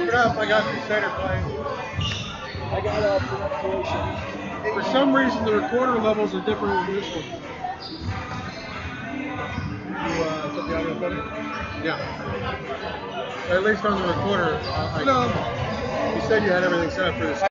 it up. I got Crusader playing. I got pronunciation. For some reason, the recorder levels are different than this one. You set the audio better? Yeah. Or at least on the recorder. You said you had everything set up for this.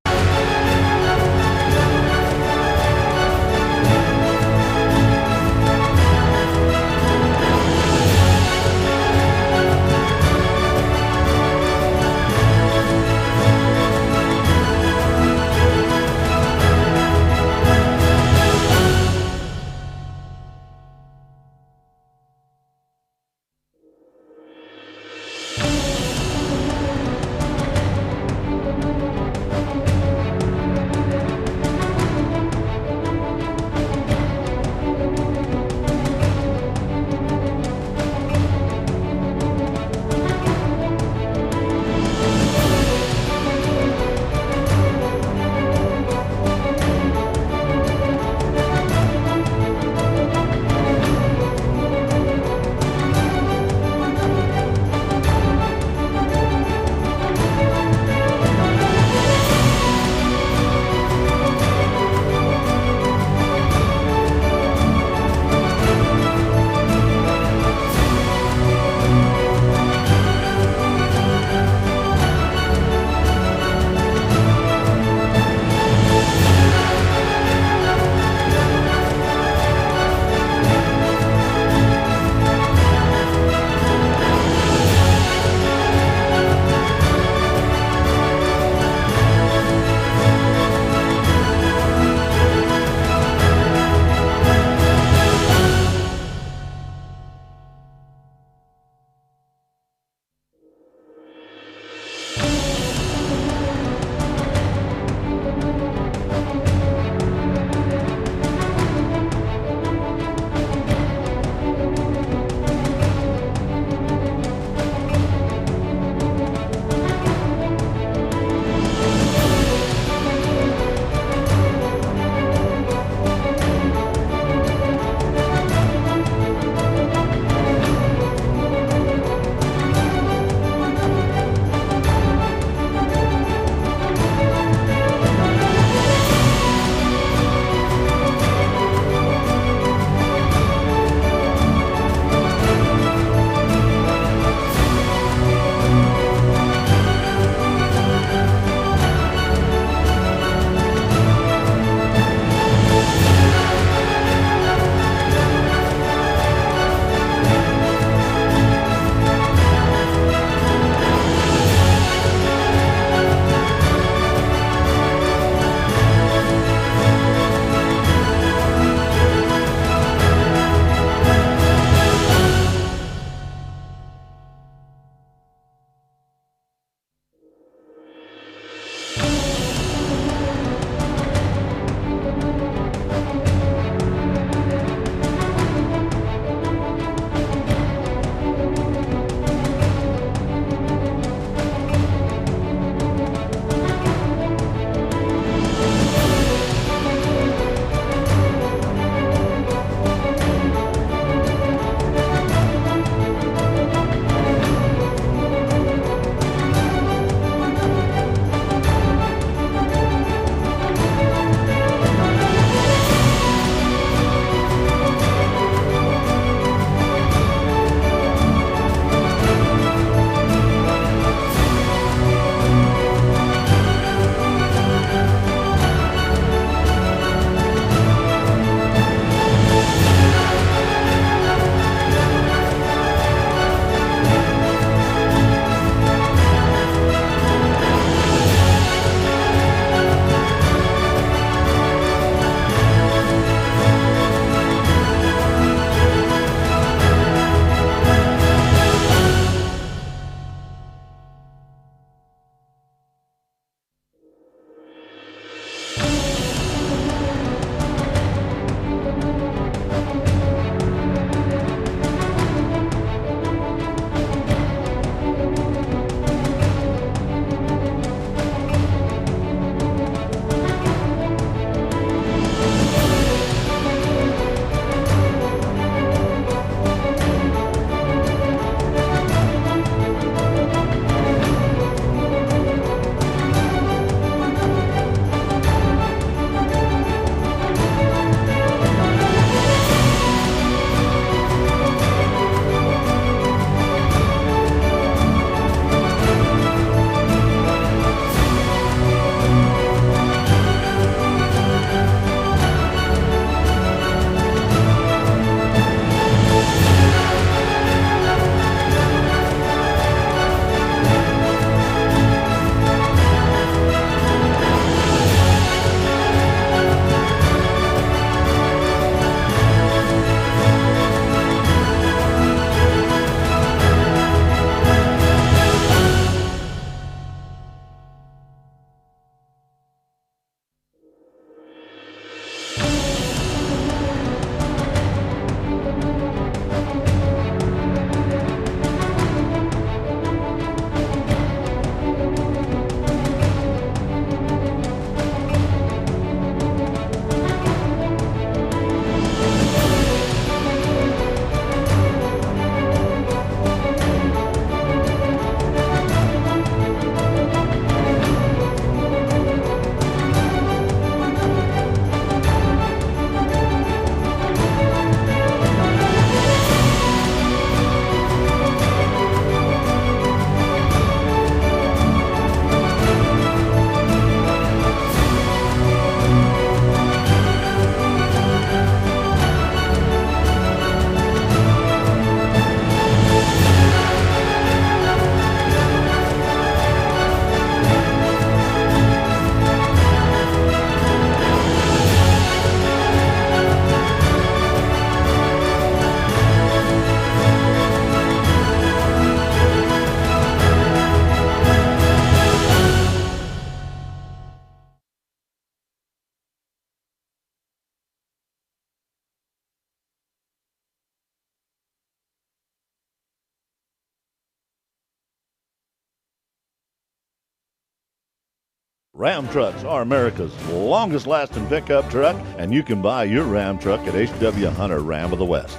Ram trucks are America's longest-lasting pickup truck, and you can buy your Ram truck at H.W. Hunter Ram of the West,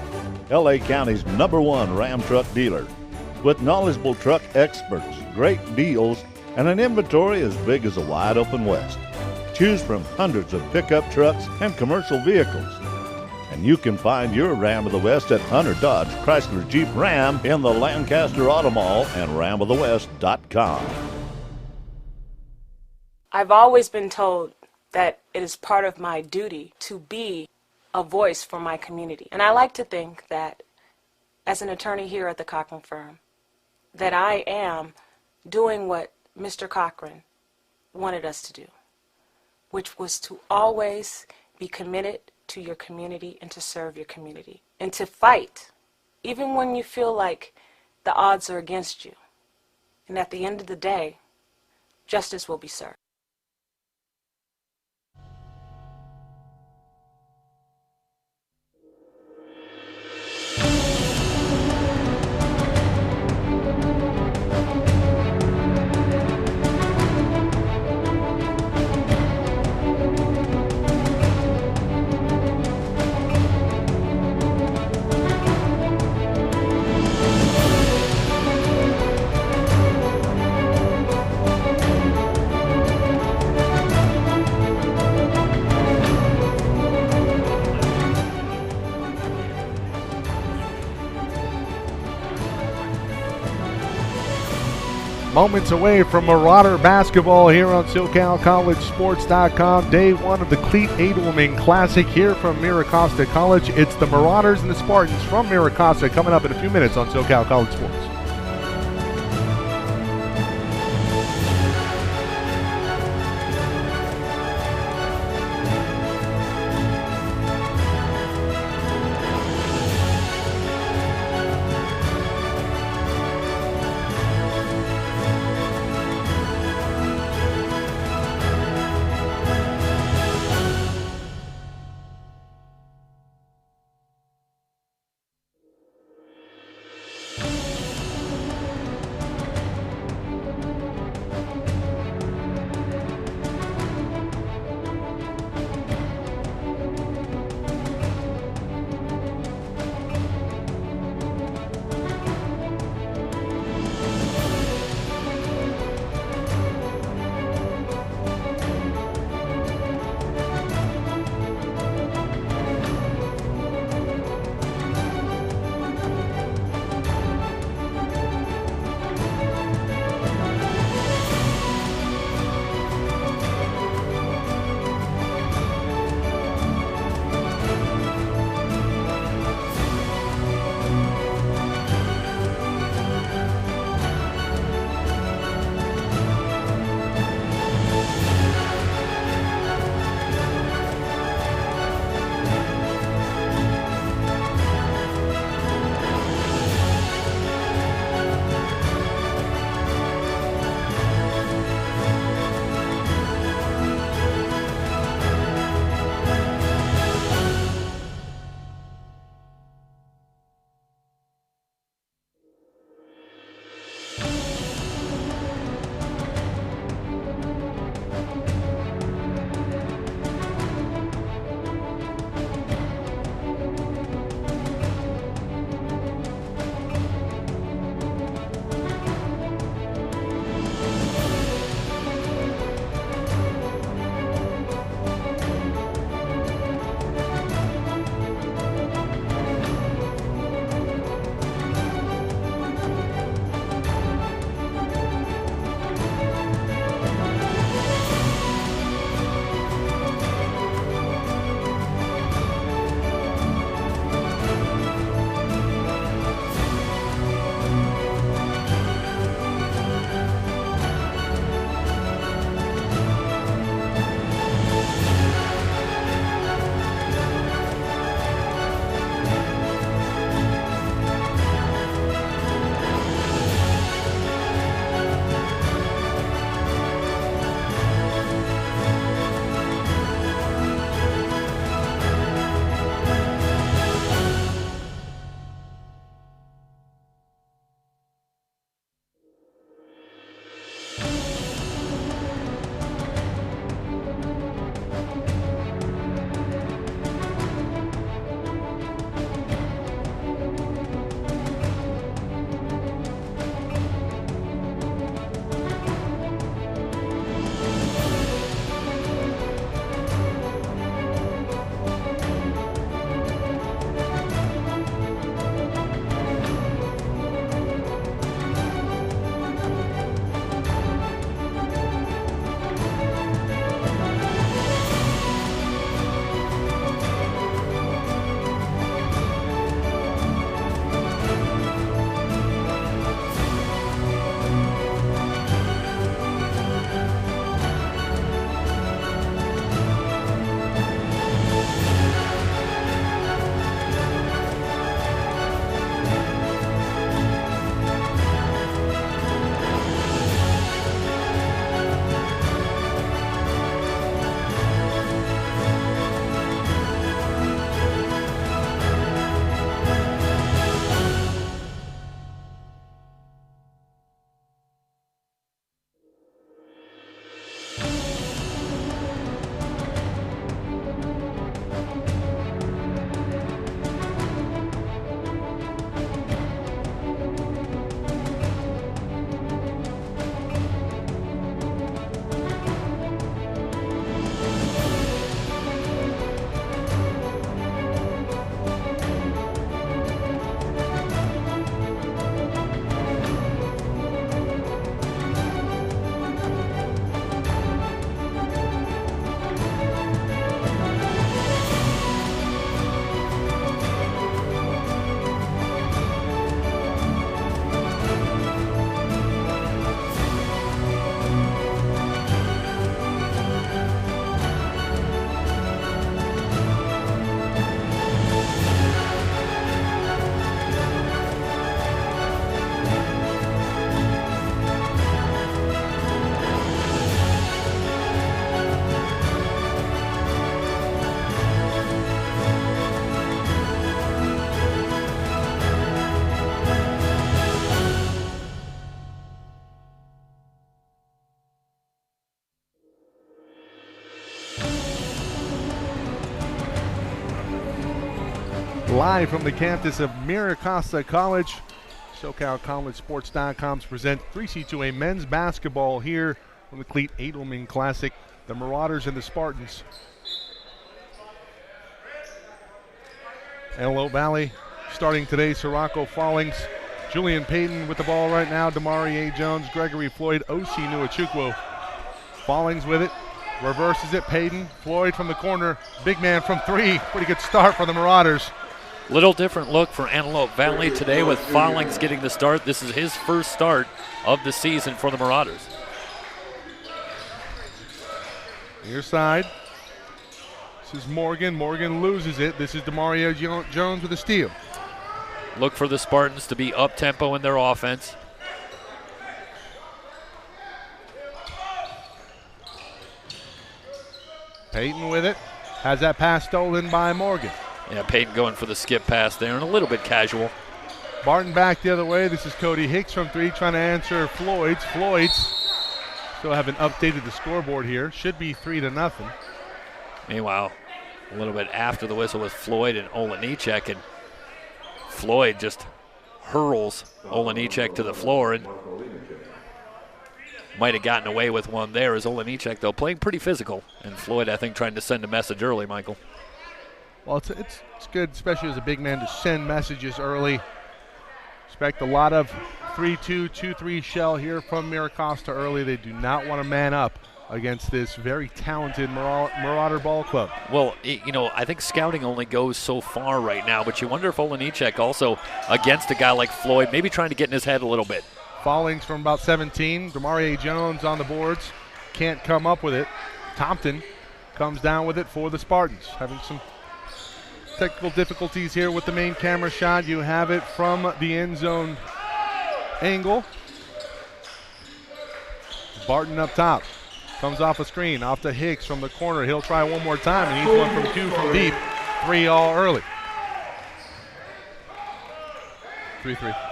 L.A. County's #1 Ram truck dealer. With knowledgeable truck experts, great deals, and an inventory as big as a wide-open West. Choose from hundreds of pickup trucks and commercial vehicles. And you can find your Ram of the West at Hunter Dodge Chrysler Jeep Ram in the Lancaster Auto Mall and ramofthewest.com. I've always been told that it is part of my duty to be a voice for my community. And I like to think that as an attorney here at the Cochran firm, that I am doing what Mr. Cochran wanted us to do, which was to always be committed to your community and to serve your community and to fight, even when you feel like the odds are against you. And at the end of the day, justice will be served. Moments away from Marauder basketball here on SoCalCollegeSports.com. Day one of the Clete Adelman Classic here from Mira Costa College. It's the Marauders and the Spartans from Mira Costa coming up in a few minutes on SoCal College Sports. live from the campus of Mira Costa College. SoCalCollegeSports.com present 3C2A men's basketball here from the Clete Adelman Classic. The Marauders and the Spartans. Antelope Valley starting today. Sirocco Fallings, Julian Payton with the ball right now. Demarie Jones, Gregory Floyd, O.C. Nuachukwu. Fallings with it. Reverses it. Payton, Floyd from the corner. Big man from three. Pretty good start for the Marauders. Little different look for Antelope Valley today with Fallings getting the start. This is his first start of the season for the Marauders. Near side. This is Morgan. Morgan loses it. This is Demarie Jones with a steal. Look for the Spartans to be up-tempo in their offense. Payton with it. Has that pass stolen by Morgan. Yeah, Payton going for the skip pass there and a little bit casual. Barton back the other way. This is Cody Hicks from three trying to answer Floyd's. Still haven't updated the scoreboard here. Should be 3-0. Meanwhile, a little bit after the whistle with Floyd and Olenichek, and Floyd just hurls Olenichek to the floor and might have gotten away with one there as Olenichek, though, playing pretty physical. And Floyd, I think, trying to send a message early, Michael. Well, it's good, especially as a big man, to send messages early. Expect a lot of 3-2, 2-3 shell here from Mira Costa early. They do not want to man up against this very talented Marauder ball club. Well, I think scouting only goes so far right now, but you wonder if Olenichek also, against a guy like Floyd, maybe trying to get in his head a little bit. Fallings from about 17. Demarie Jones on the boards. Can't come up with it. Thompson comes down with it for the Spartans. Having some technical difficulties here with the main camera shot. You have it from the end zone angle. Barton up top. Comes off a screen, off to Hicks from the corner. He'll try one more time, and he's 1 from 2 from deep. 3 all early. 3-3.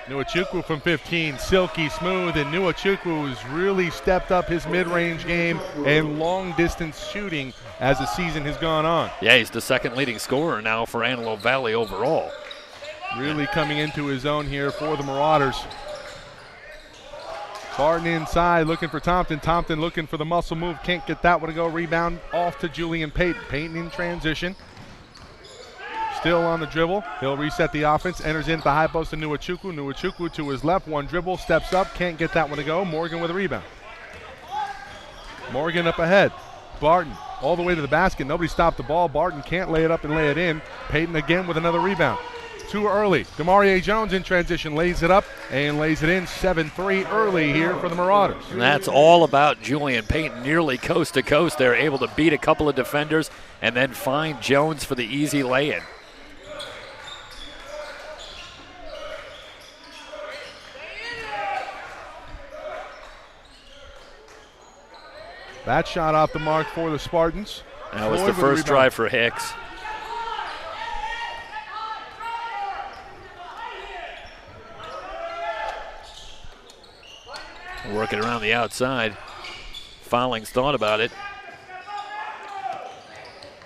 Nuachukwu from 15, silky smooth, and Nuachukwu has really stepped up his mid-range game and long-distance shooting as the season has gone on. Yeah, he's the second leading scorer now for Antelope Valley overall. Really coming into his own here for the Marauders. Barton inside looking for Thompson. Thompson looking for the muscle move. Can't get that one to go. Rebound off to Julian Payton. Payton in transition. Still on the dribble. He'll reset the offense. Enters into the high post to Nuachukwu. Nuachukwu to his left. One dribble. Steps up. Can't get that one to go. Morgan with a rebound. Morgan up ahead. Barton all the way to the basket. Nobody stopped the ball. Barton can't lay it up and lay it in. Payton again with another rebound. Too early. Demarie Jones in transition. Lays it up and lays it in. 7-3 early here for the Marauders. And that's all about Julian Payton. Nearly coast to coast. They're able to beat a couple of defenders and then find Jones for the easy lay-in. That shot off the mark for the Spartans. That was the first drive for Hicks. Working around the outside. Fallings thought about it.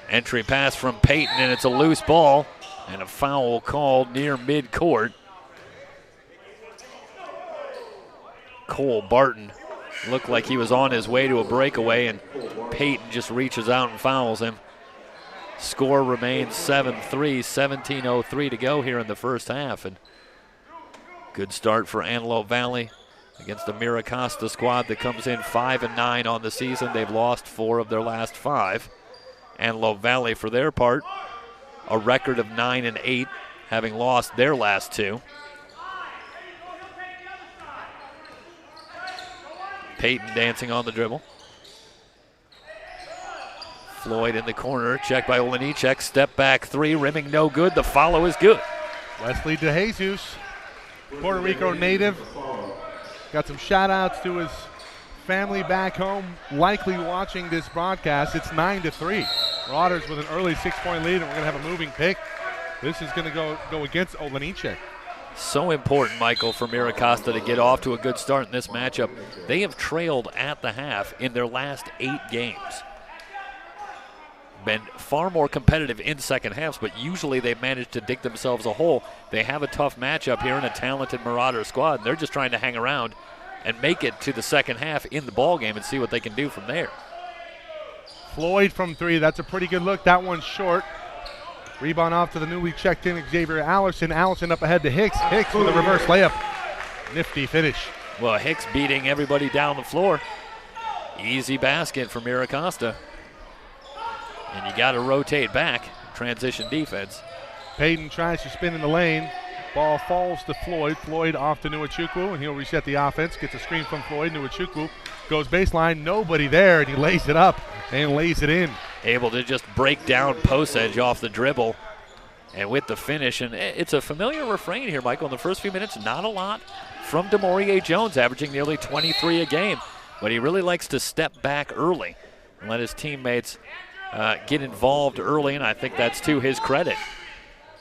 Entry pass from Payton, and it's a loose ball. And a foul called near midcourt. Cole Barton looked like he was on his way to a breakaway, and Payton just reaches out and fouls him. Score remains 7-3, 17:03 to go here in the first half. And good start for Antelope Valley against the Mira Costa squad that comes in 5-9 on the season. They've lost 4 of their last 5. Antelope Valley, for their part, a record of 9-8, having lost their last 2. Payton dancing on the dribble. Floyd in the corner, checked by Olenichek. Step back 3, rimming no good. The follow is good. Wesley DeJesus, Puerto Rico native. Got some shout outs to his family back home, likely watching this broadcast. It's 9-3. Marauders with an early 6-point lead, and we're going to have a moving pick. This is going to go against Olenichek. So important, Michael, for Mira Costa to get off to a good start in this matchup. They have trailed at the half in their last 8 games. been far more competitive in second halves, but usually they've managed to dig themselves a hole. They have a tough matchup here in a talented Marauder squad, and they're just trying to hang around and make it to the second half in the ball game and see what they can do from there. Floyd from 3. That's a pretty good look. That one's short. Rebound off to the newly checked in Xavier Allison. Allison up ahead to Hicks. Hicks with a reverse layup. Nifty finish. Well, Hicks beating everybody down the floor. Easy basket for Mira Costa. And you got to rotate back. Transition defense. Payton tries to spin in the lane. Ball falls to Floyd. Floyd off to Nuachukwu, and he'll reset the offense. Gets a screen from Floyd. Nuachukwu goes baseline. Nobody there, and he lays it up and lays it in. Able to just break down post edge off the dribble. And with the finish, and it's a familiar refrain here, Michael. In the first few minutes, not a lot from DeMaurier Jones, averaging nearly 23 a game. But he really likes to step back early and let his teammates get involved early, and I think that's to his credit.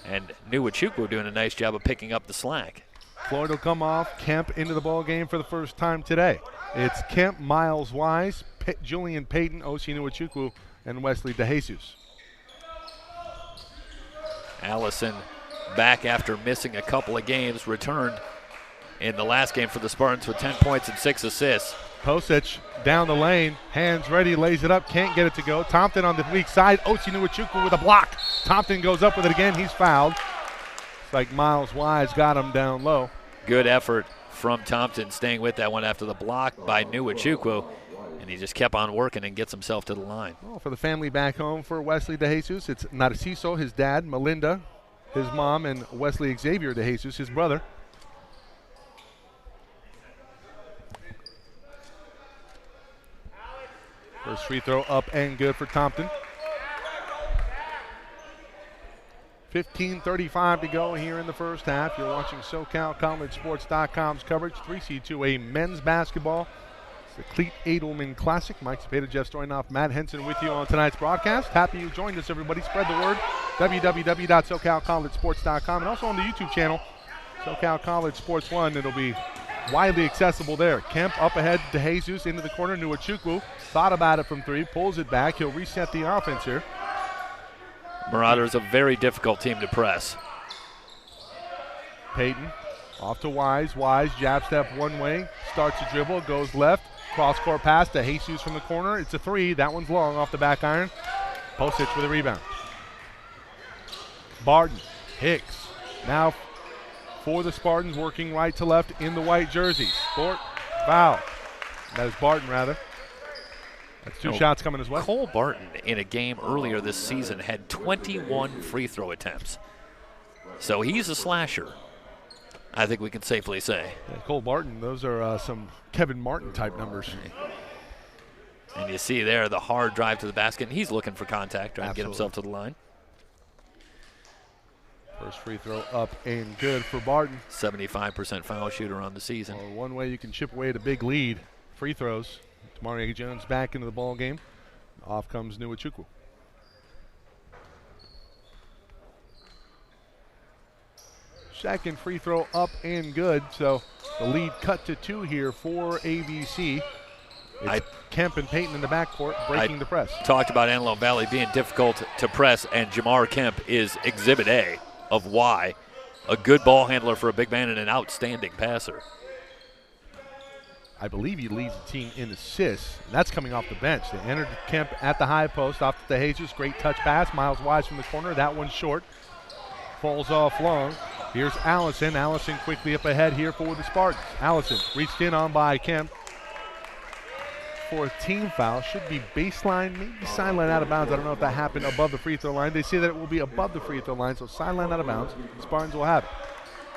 And Nuachukwu doing a nice job of picking up the slack. Floyd will come off. Kemp into the ball game for the first time today. It's Kemp, Miles Wise, Julian Payton, Osi Nuachukwu, and Wesley DeJesus. Allison back after missing a couple of games, returned in the last game for the Spartans with 10 points and 6 assists. Posich down the lane, hands ready, lays it up, can't get it to go. Thompson on the weak side, Osi Nuachukwu with a block. Thompson goes up with it again, he's fouled. It's like Miles Wise got him down low. Good effort from Thompson, staying with that one after the block by Nuachukwu, and he just kept on working and gets himself to the line. Well, for the family back home for Wesley DeJesus, it's Narciso, his dad, Melinda, his mom, and Wesley Xavier DeJesus, his brother. First free throw up and good for Thompson. 15:35 to go here in the first half. You're watching SoCalCollegeSports.com's coverage. 3C2A men's basketball. It's the Clete Adelman Classic. Mike Cepeda, Jeff Stoynoff, Matt Henson with you on tonight's broadcast. Happy you joined us, everybody. Spread the word. www.SoCalCollegeSports.com, and also on the YouTube channel, SoCal College Sports 1. It'll be widely accessible there. Kemp up ahead to Jesus into the corner. Nuachukwu thought about it from 3, pulls it back. He'll reset the offense here. Marauder is a very difficult team to press. Payton off to Wise. Wise jab step one way, starts to dribble, goes left, cross-court pass to Jesus from the corner. It's a 3. That one's long off the back iron. Posich with a rebound. Barton, Hicks, now for the Spartans, working right to left in the white jerseys. Sport, foul. That is Barton, rather. That's 2 shots coming his way. Cole Barton, in a game earlier this season, had 21 free throw attempts. So he's a slasher, I think we can safely say. Yeah, Cole Barton, those are some Kevin Martin type numbers. And you see there the hard drive to the basket, and he's looking for contact, trying to get himself to the line. First free throw up and good for Barton. 75% foul shooter on the season. Well, one way you can chip away at a big lead, free throws. DeMaurier Jones back into the ball game. Off comes Nuachukwu. Second free throw up and good. So the lead cut to 2 here for ABC. It's Kemp and Payton in the backcourt breaking the press. Talked about Antelope Valley being difficult to press, and Jamar Kemp is exhibit A of why. A good ball handler for a big man and an outstanding passer. I believe he leads the team in assists, and that's coming off the bench. They entered Kemp at the high post, off to Jesus. Great touch pass. Miles Wise from the corner. That one's short. Falls off long. Here's Allison. Allison quickly up ahead here for the Spartans. Allison reached in on by Kemp for a team foul. Should be baseline, maybe sideline out of bounds. I don't know if that happened above the free throw line. They say that it will be above the free throw line, so sideline out of bounds. Spartans will have it.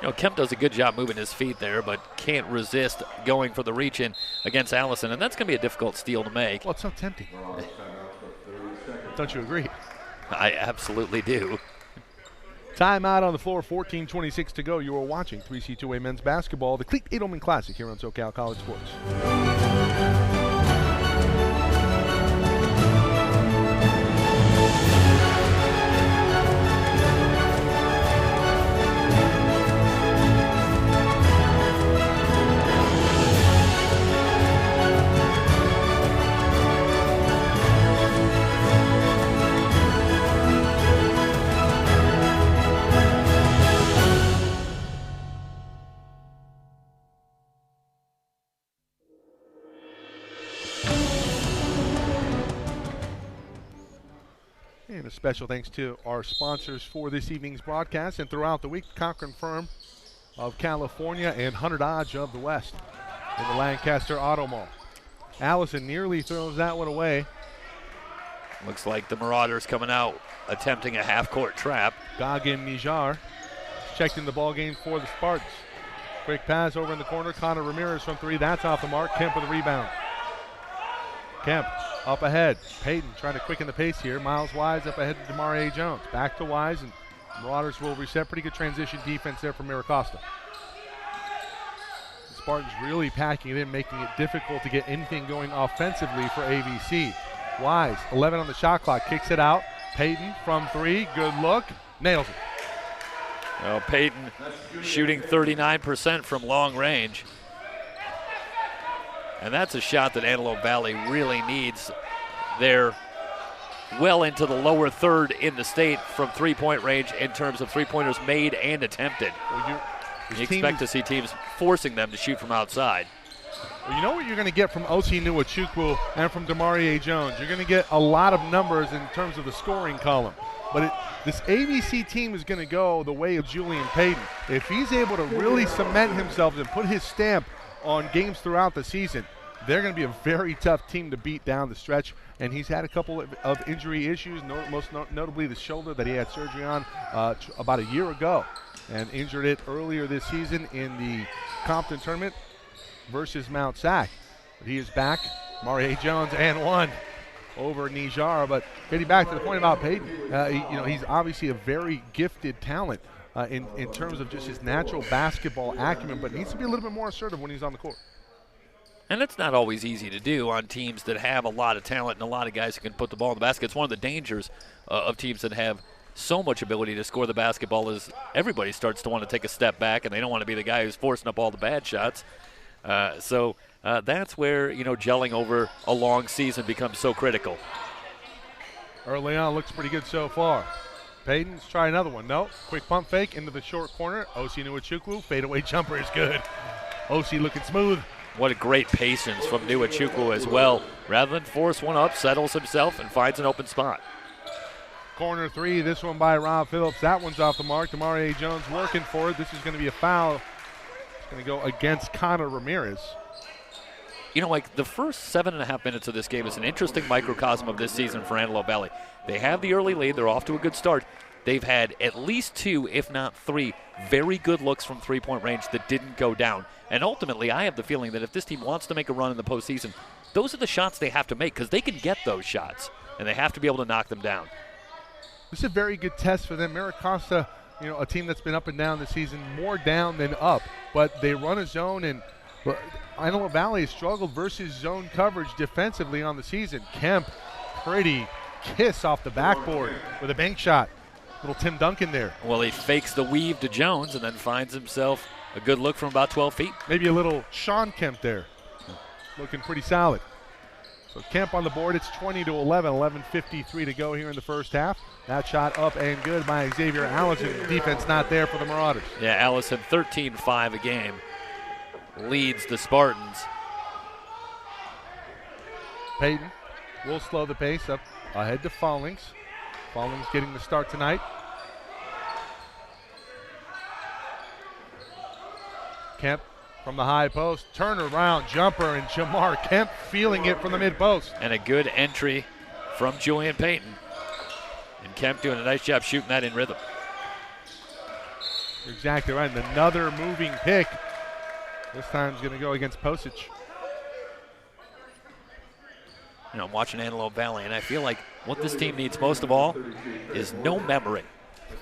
You know, Kemp does a good job moving his feet there, but can't resist going for the reach-in against Allison, and that's going to be a difficult steal to make. Well, it's so tempting. Don't you agree? I absolutely do. Timeout on the floor, 14:26 to go. You are watching 3C2A men's basketball, the Clete Adelman Classic here on SoCal College Sports. And a special thanks to our sponsors for this evening's broadcast and throughout the week, Cochran Firm of California and Hunter Dodge of the West in the Lancaster Auto Mall. Allison nearly throws that one away. Looks like the Marauders coming out, attempting a half-court trap. Gagin Nijar checked in the ball game for the Spartans. Quick pass over in the corner. Connor Ramirez from three. That's off the mark. Kemp with a rebound. Kemp up ahead. Payton trying to quicken the pace here. Miles Wise up ahead to Demarie Jones. Back to Wise, and Marauders will reset. Pretty good transition defense there from Mira Costa. The Spartans really packing it in, making it difficult to get anything going offensively for AVC. Wise, 11 on the shot clock, kicks it out. Payton from three. Good look. Nails it. Well, Payton shooting 39% from long range. And that's a shot that Antelope Valley really needs. They're well into the lower third in the state from three-point range in terms of three-pointers made and attempted. Well, you expect to see teams forcing them to shoot from outside. Well, you know what you're going to get from Osi Nwachukwu and from Demarie Jones? You're going to get a lot of numbers in terms of the scoring column. But this AVC team is going to go the way of Julian Payton. If he's able to really cement himself and put his stamp on games throughout the season, they're going to be a very tough team to beat down the stretch. And he's had a couple of injury issues, most notably the shoulder that he had surgery on about a year ago, and injured it earlier this season in the Compton tournament versus Mount Sac. But he is back. Demarie Jones and one over Nijar. But getting back to the point about Payton, he's obviously a very gifted talent in terms of just his natural basketball acumen, but needs to be a little bit more assertive when he's on the court. And it's not always easy to do on teams that have a lot of talent and a lot of guys who can put the ball in the basket. It's one of the dangers of teams that have so much ability to score the basketball is everybody starts to want to take a step back, and they don't want to be the guy who's forcing up all the bad shots. So that's where, gelling over a long season becomes so critical. Early on, looks pretty good so far. Payton's try another one. No. Quick pump fake into the short corner. Osi Nwachukwu, fadeaway jumper is good. Osi looking smooth. What a great patience from Nwachukwu as well. Rather than force one up, settles himself and finds an open spot. Corner three, this one by Rob Phillips. That one's off the mark. Demarie Jones working for it. This is going to be a foul. It's going to go against Connor Ramirez. The first 7.5 minutes of this game is an interesting microcosm of this season for Antelope Valley. They have the early lead. They're off to a good start. They've had at least 2, if not 3, very good looks from three-point range that didn't go down. And ultimately, I have the feeling that if this team wants to make a run in the postseason, those are the shots they have to make because they can get those shots, and they have to be able to knock them down. This is a very good test for them. Mira Costa, a team that's been up and down this season, more down than up, but they run a zone, and Antelope Valley has struggled versus zone coverage defensively on the season. Kemp, pretty kiss off the backboard with a bank shot. Little Tim Duncan there. Well, he fakes the weave to Jones and then finds himself a good look from about 12 feet. Maybe a little Sean Kemp there. Looking pretty solid. So Kemp on the board. It's 20-11. 11:53 to go here in the first half. That shot up and good by Xavier Allison. Defense not there for the Marauders. Yeah, Allison 13-5 a game. Leads the Spartans. Payton will slow the pace up ahead to Fallings. Fallings getting the start tonight. Kemp from the high post. Turnaround jumper, and Jamar Kemp feeling it from the mid post. And a good entry from Julian Payton. And Kemp doing a nice job shooting that in rhythm. You're exactly right. And another moving pick. This time's going to go against Posich. I'm watching Antelope Valley, and I feel like what this team needs most of all is no memory,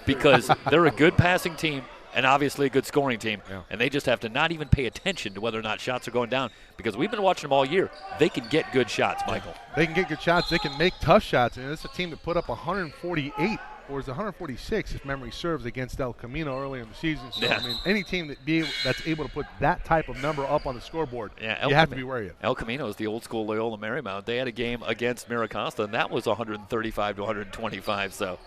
because they're a good passing team and obviously a good scoring team, and they just have to not even pay attention to whether or not shots are going down, because we've been watching them all year. They can get good shots, Michael. They can get good shots. They can make tough shots, and it's a team that put up 148, or is it 146 if memory serves, against El Camino earlier in the season. So, yeah. I mean, any team that's able to put that type of number up on the scoreboard, you have to be wary of. El Camino is the old school Loyola Marymount. They had a game against Mira Costa, and that was 135 to 125. So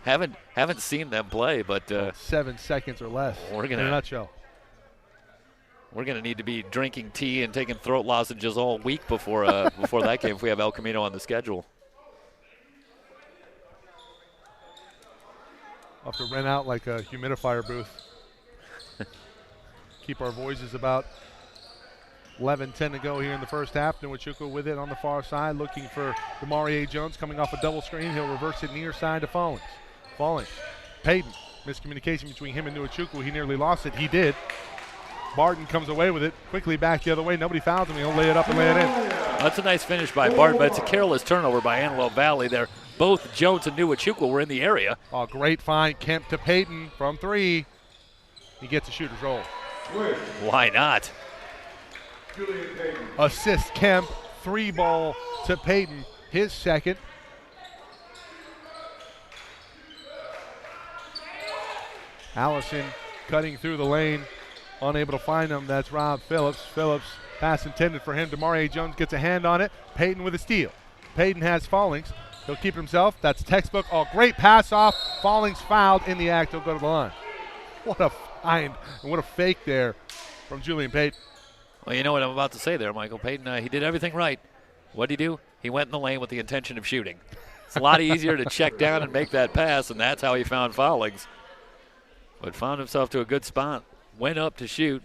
haven't seen them play, but 7 seconds or less. In a nutshell. We're going to need to be drinking tea and taking throat lozenges all week before that game if we have El Camino on the schedule. We'll have to rent out like a humidifier booth. Keep our voices about 11-10 to go here in the first half. Nwachukwu with it on the far side, looking for Demarie Jones coming off a double screen. He'll reverse it near side to Fallings. Fallings. Payton. Miscommunication between him and Nwachukwu. He nearly lost it. He did. Barton comes away with it. Quickly back the other way. Nobody fouls him. He'll lay it up and lay it in. That's a nice finish by Barton, but it's a careless turnover by Antelope Valley there. Both Jones and Nwachukwu were in the area. Oh, great find. Kemp to Payton from 3. He gets a shooter's roll. Why not? Assist Kemp. 3 ball to Payton. His second. Allison cutting through the lane. Unable to find him. That's Rob Phillips. Phillips, pass intended for him. Demarie Jones gets a hand on it. Payton with a steal. Payton has Fallings. He'll keep it himself. That's textbook. Oh, great pass off. Fallings fouled in the act. He'll go to the line. What a find and what a fake there from Julian Payton. Well, you know what I'm about to say there, Michael. Payton, he did everything right. What did he do? He went in the lane with the intention of shooting. It's a lot easier to check down and make that pass, and that's how he found Fallings. But found himself to a good spot, went up to shoot,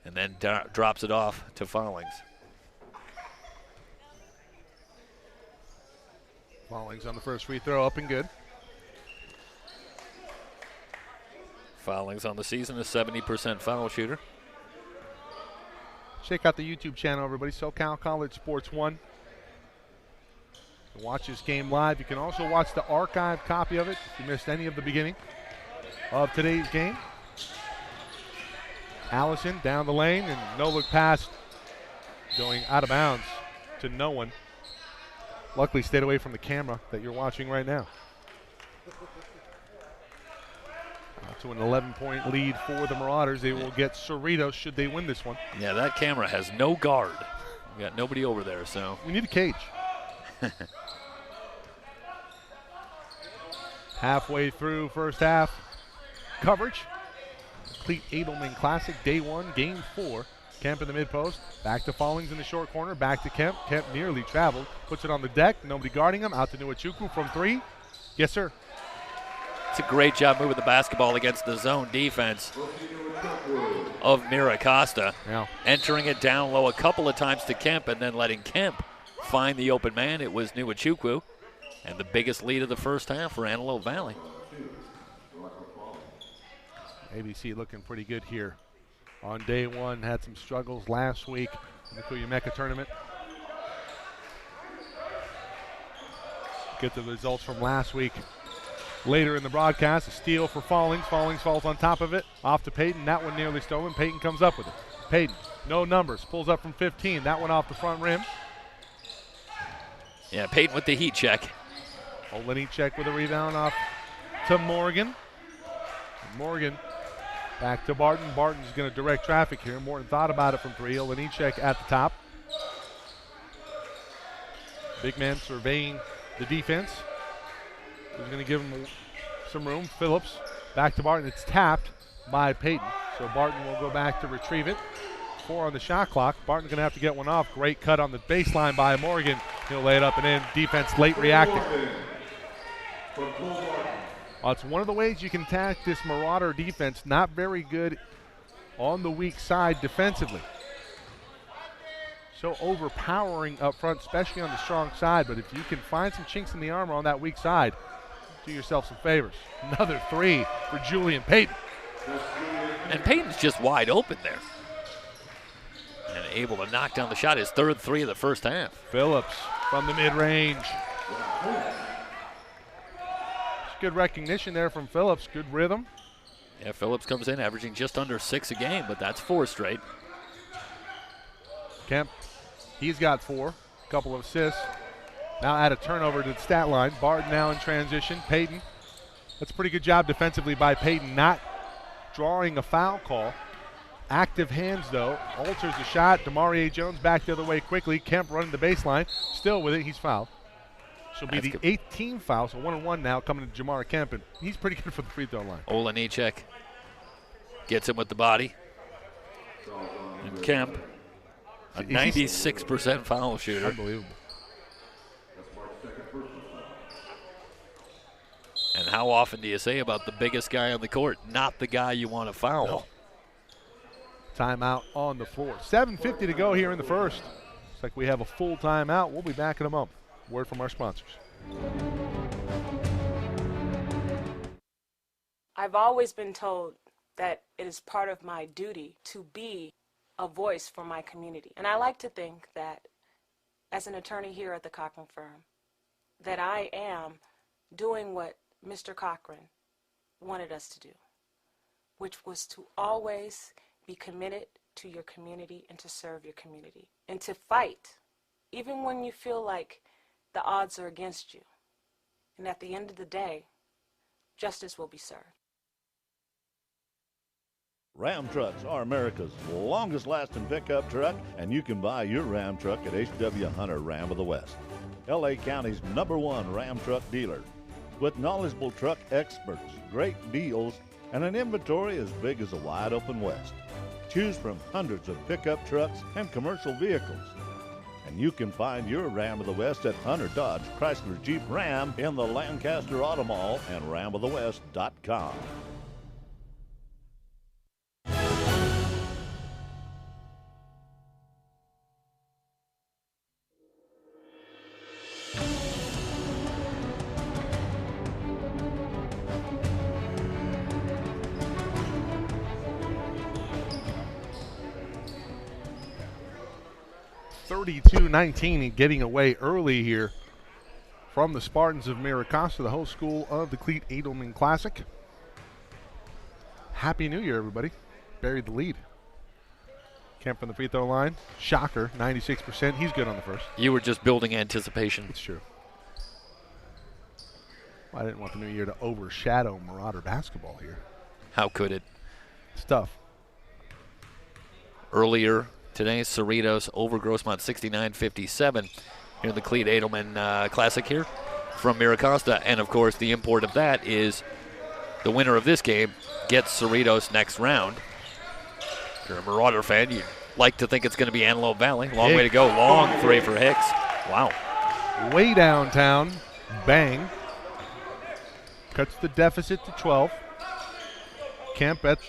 and then drops it off to Fallings. Fallings on the first free throw, up and good. Fallings on the season, a 70% foul shooter. Check out the YouTube channel, everybody. SoCal College Sports 1. Watch this game live. You can also watch the archived copy of it if you missed any of the beginning of today's game. Allison down the lane, and no look pass going out of bounds to no one. Luckily stayed away from the camera that you're watching right now. To an 11-point lead for the Marauders. They will get Cerritos should they win this one. Yeah, that camera has no guard. We got nobody over there, so. We need a cage. Halfway through first half coverage. Clete Adelman Classic, day 1, game 4. Kemp in the mid-post. Back to Fallings in the short corner. Back to Kemp. Kemp nearly traveled. Puts it on the deck. Nobody guarding him. Out to Nwachukwu from 3. Yes, sir. It's a great job moving the basketball against the zone defense of Mira Costa. Yeah. Entering it down low a couple of times to Kemp and then letting Kemp find the open man. It was Nwachukwu. And the biggest lead of the first half for Antelope Valley. ABC looking pretty good here. On day 1, had some struggles last week in the Cuyamaca tournament. Get the results from last week. Later in the broadcast, a steal for Fallings. Fallings falls on top of it. Off to Payton. That one nearly stolen. Payton comes up with it. Payton, no numbers. Pulls up from 15. That one off the front rim. Yeah, Payton with the heat check. Olenicek with a rebound off to Morgan. Morgan back to Barton. Barton's going to direct traffic here. Morton thought about it from 3. Olenicek at the top. Big man surveying the defense. He's going to give him some room. Phillips back to Barton. It's tapped by Payton. So Barton will go back to retrieve it. 4 on the shot clock. Barton's going to have to get one off. Great cut on the baseline by Morgan. He'll lay it up and in. Defense late reacting. It's one of the ways you can attack this Marauder defense. Not very good on the weak side defensively. So overpowering up front, especially on the strong side. But if you can find some chinks in the armor on that weak side, do yourself some favors. Another 3 for Julian Payton. And Payton's just wide open there. And able to knock down the shot. His 3rd 3 of the first half. Phillips from the mid-range. Good recognition there from Phillips. Good rhythm. Yeah, Phillips comes in averaging just under 6 a game, but that's 4 straight. Kemp, he's got 4. A couple of assists. Now add a turnover to the stat line. Barton now in transition. Payton. That's a pretty good job defensively by Payton, not drawing a foul call. Active hands, though. Alters the shot. Demarie Jones back the other way quickly. Kemp running the baseline. Still with it. He's fouled. She'll be the 8th team foul, so 1-1 now coming to Jamar Kemp, and he's pretty good for the free throw line. Olenicek gets him with the body. And Kemp, a 96% foul shooter. Unbelievable. And how often do you say about the biggest guy on the court, not the guy you want to foul? No. Timeout on the floor. 7:50 to go here in the first. Looks like we have a full timeout. We'll be back in a moment. Word from our sponsors. I've always been told that it is part of my duty to be a voice for my community. And I like to think that as an attorney here at the Cochran firm, that I am doing what Mr. Cochran wanted us to do, which was to always be committed to your community and to serve your community and to fight, even when you feel like the odds are against you. And at the end of the day, justice will be served. Ram trucks are America's longest lasting pickup truck, and you can buy your Ram truck at H.W. Hunter Ram of the West, L.A. County's #1 Ram truck dealer. With knowledgeable truck experts, great deals, and an inventory as big as a wide open West. Choose from hundreds of pickup trucks and commercial vehicles. And you can find your Ram of the West at Hunter Dodge Chrysler Jeep Ram in the Lancaster Auto Mall and ramofthewest.com. (32-19) getting away early here from the Spartans of Mira Costa, the host school of the Clete Adelman Classic. Happy New Year, everybody. Buried the lead. Kemp from the free throw line. Shocker, 96%. He's good on the first. You were just building anticipation. It's true. Well, I didn't want the new year to overshadow Marauder basketball here. How could it? It's tough. Earlier today, Cerritos over Grossmont 69-57 here in the Clete Adelman Classic here from Mira Costa. And, of course, the import of that is the winner of this game gets Cerritos next round. If you're a Marauder fan, you'd like to think it's going to be Antelope Valley. Long way to go. Long three for Hicks. Wow. Way downtown. Bang. Cuts the deficit to 12. Kemp at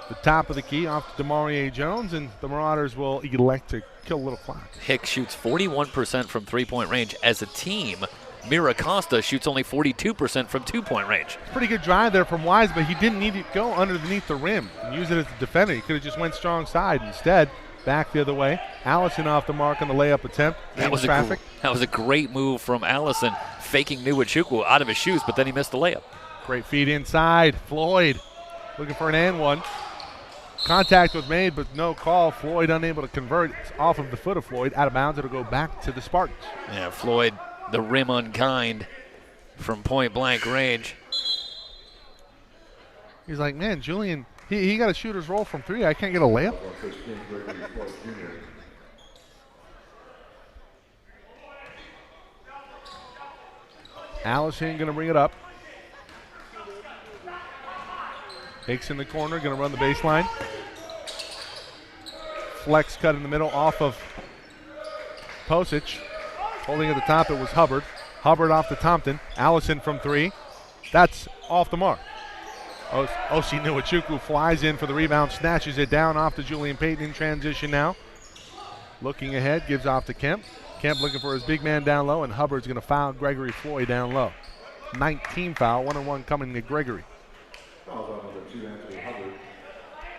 the top of the key off to DeMarie Jones, and the Marauders will elect to kill a little clock. Hicks shoots 41% from three-point range. As a team, Mira Costa shoots only 42% from two-point range. Pretty good drive there from Wise, but he didn't need to go underneath the rim and use it as a defender. He could have just went strong side. Instead, back the other way. Allison off the mark on the layup attempt. That was a great move from Allison, faking Niwachukwu out of his shoes, but then he missed the layup. Great feed inside. Floyd looking for an and one. Contact was made, but no call. Floyd unable to convert. It's off of the foot of Floyd. Out of bounds. It'll go back to the Spartans. Yeah, Floyd, the rim unkind from point-blank range. He's like, man, Julian, he got a shooter's roll from three. I can't get a layup. Allison going to bring it up. Hicks in the corner, going to run the baseline. Flex cut in the middle off of Posich. Holding at the top, it was Hubbard. Hubbard off to Thompson. Allison from three. That's off the mark. Osi Niwachukwu flies in for the rebound, snatches it down off to Julian Payton in transition now. Looking ahead, gives off to Kemp. Kemp looking for his big man down low, and Hubbard's going to foul Gregory Floyd down low. 19 foul, 1-on-1 coming to Gregory.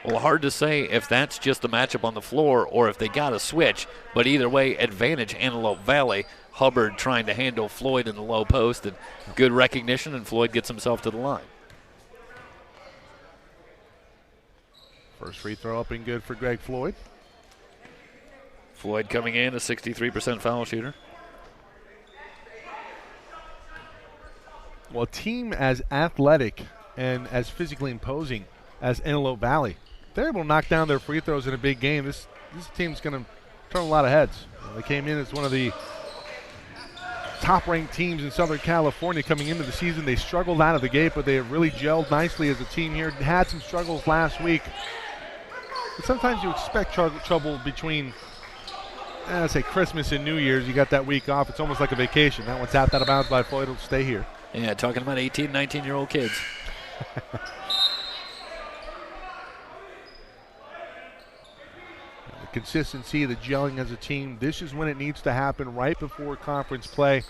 Well, hard to say if that's just the matchup on the floor or if they got a switch, but either way, advantage Antelope Valley. Hubbard trying to handle Floyd in the low post, and good recognition, and Floyd gets himself to the line. First free throw up and good for Greg Floyd. Floyd coming in, a 63% foul shooter. Well, a team as athletic and as physically imposing as Antelope Valley, they're able to knock down their free throws in a big game. This team's going to turn a lot of heads. They came in as one of the top-ranked teams in Southern California coming into the season. They struggled out of the gate, but they have really gelled nicely as a team here. Had some struggles last week. But sometimes you expect trouble between, Christmas and New Year's. You got that week off. It's almost like a vacation. That one's out of bounds by Floyd. It'll stay here. Yeah, talking about 18, 19-year-old kids. The consistency, the gelling as a team, this is when it needs to happen, right before conference play.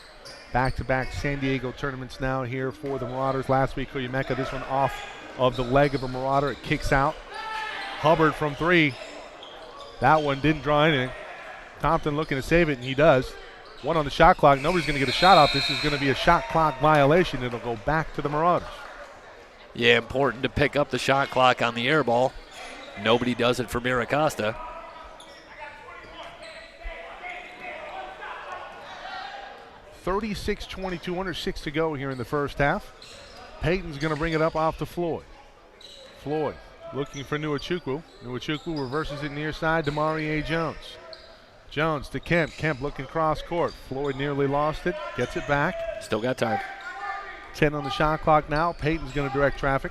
Back-to-back San Diego tournaments now here for the Marauders. Last week, Oyemeka, this one off of the leg of a Marauder. It kicks out. Hubbard from 3. That one didn't draw anything. Compton looking to save it, and he does. 1 on the shot clock. Nobody's going to get a shot off. This is going to be a shot clock violation. It'll go back to the Marauders. Yeah, important to pick up the shot clock on the air ball. Nobody does it for Mira Costa. (36-22), under 6 to go here in the first half. Peyton's going to bring it up off to Floyd. Floyd looking for Nuachukwu. Nuachukwu reverses it near side to Demarie Jones. Jones to Kemp. Kemp looking cross court. Floyd nearly lost it. Gets it back. Still got time. 10 on the shot clock now. Peyton's going to direct traffic.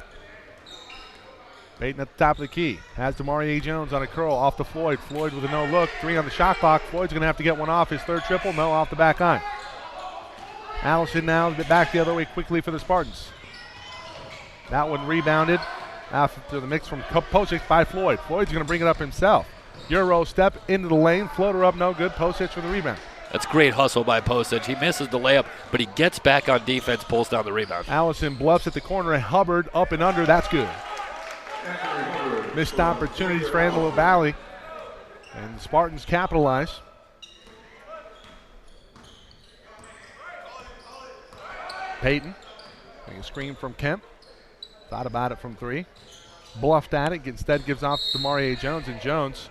Peyton at the top of the key. Has Demarie Jones on a curl off to Floyd. Floyd with a no look. 3 on the shot clock. Floyd's going to have to get one off. His third triple. No, off the back iron. Allison now back the other way quickly for the Spartans. That one rebounded after the mix from Posic by Floyd. Floyd's going to bring it up himself. Euro step into the lane. Floater up, no good. Posic for the rebound. That's great hustle by Posic. He misses the layup, but he gets back on defense, pulls down the rebound. Allison bluffs at the corner. Hubbard up and under. That's good. Missed opportunities for Antelope Valley. And the Spartans capitalize. Peyton, getting a screen from Kemp. Thought about it from 3. Bluffed at it. Instead gives off to Demarie Jones. And Jones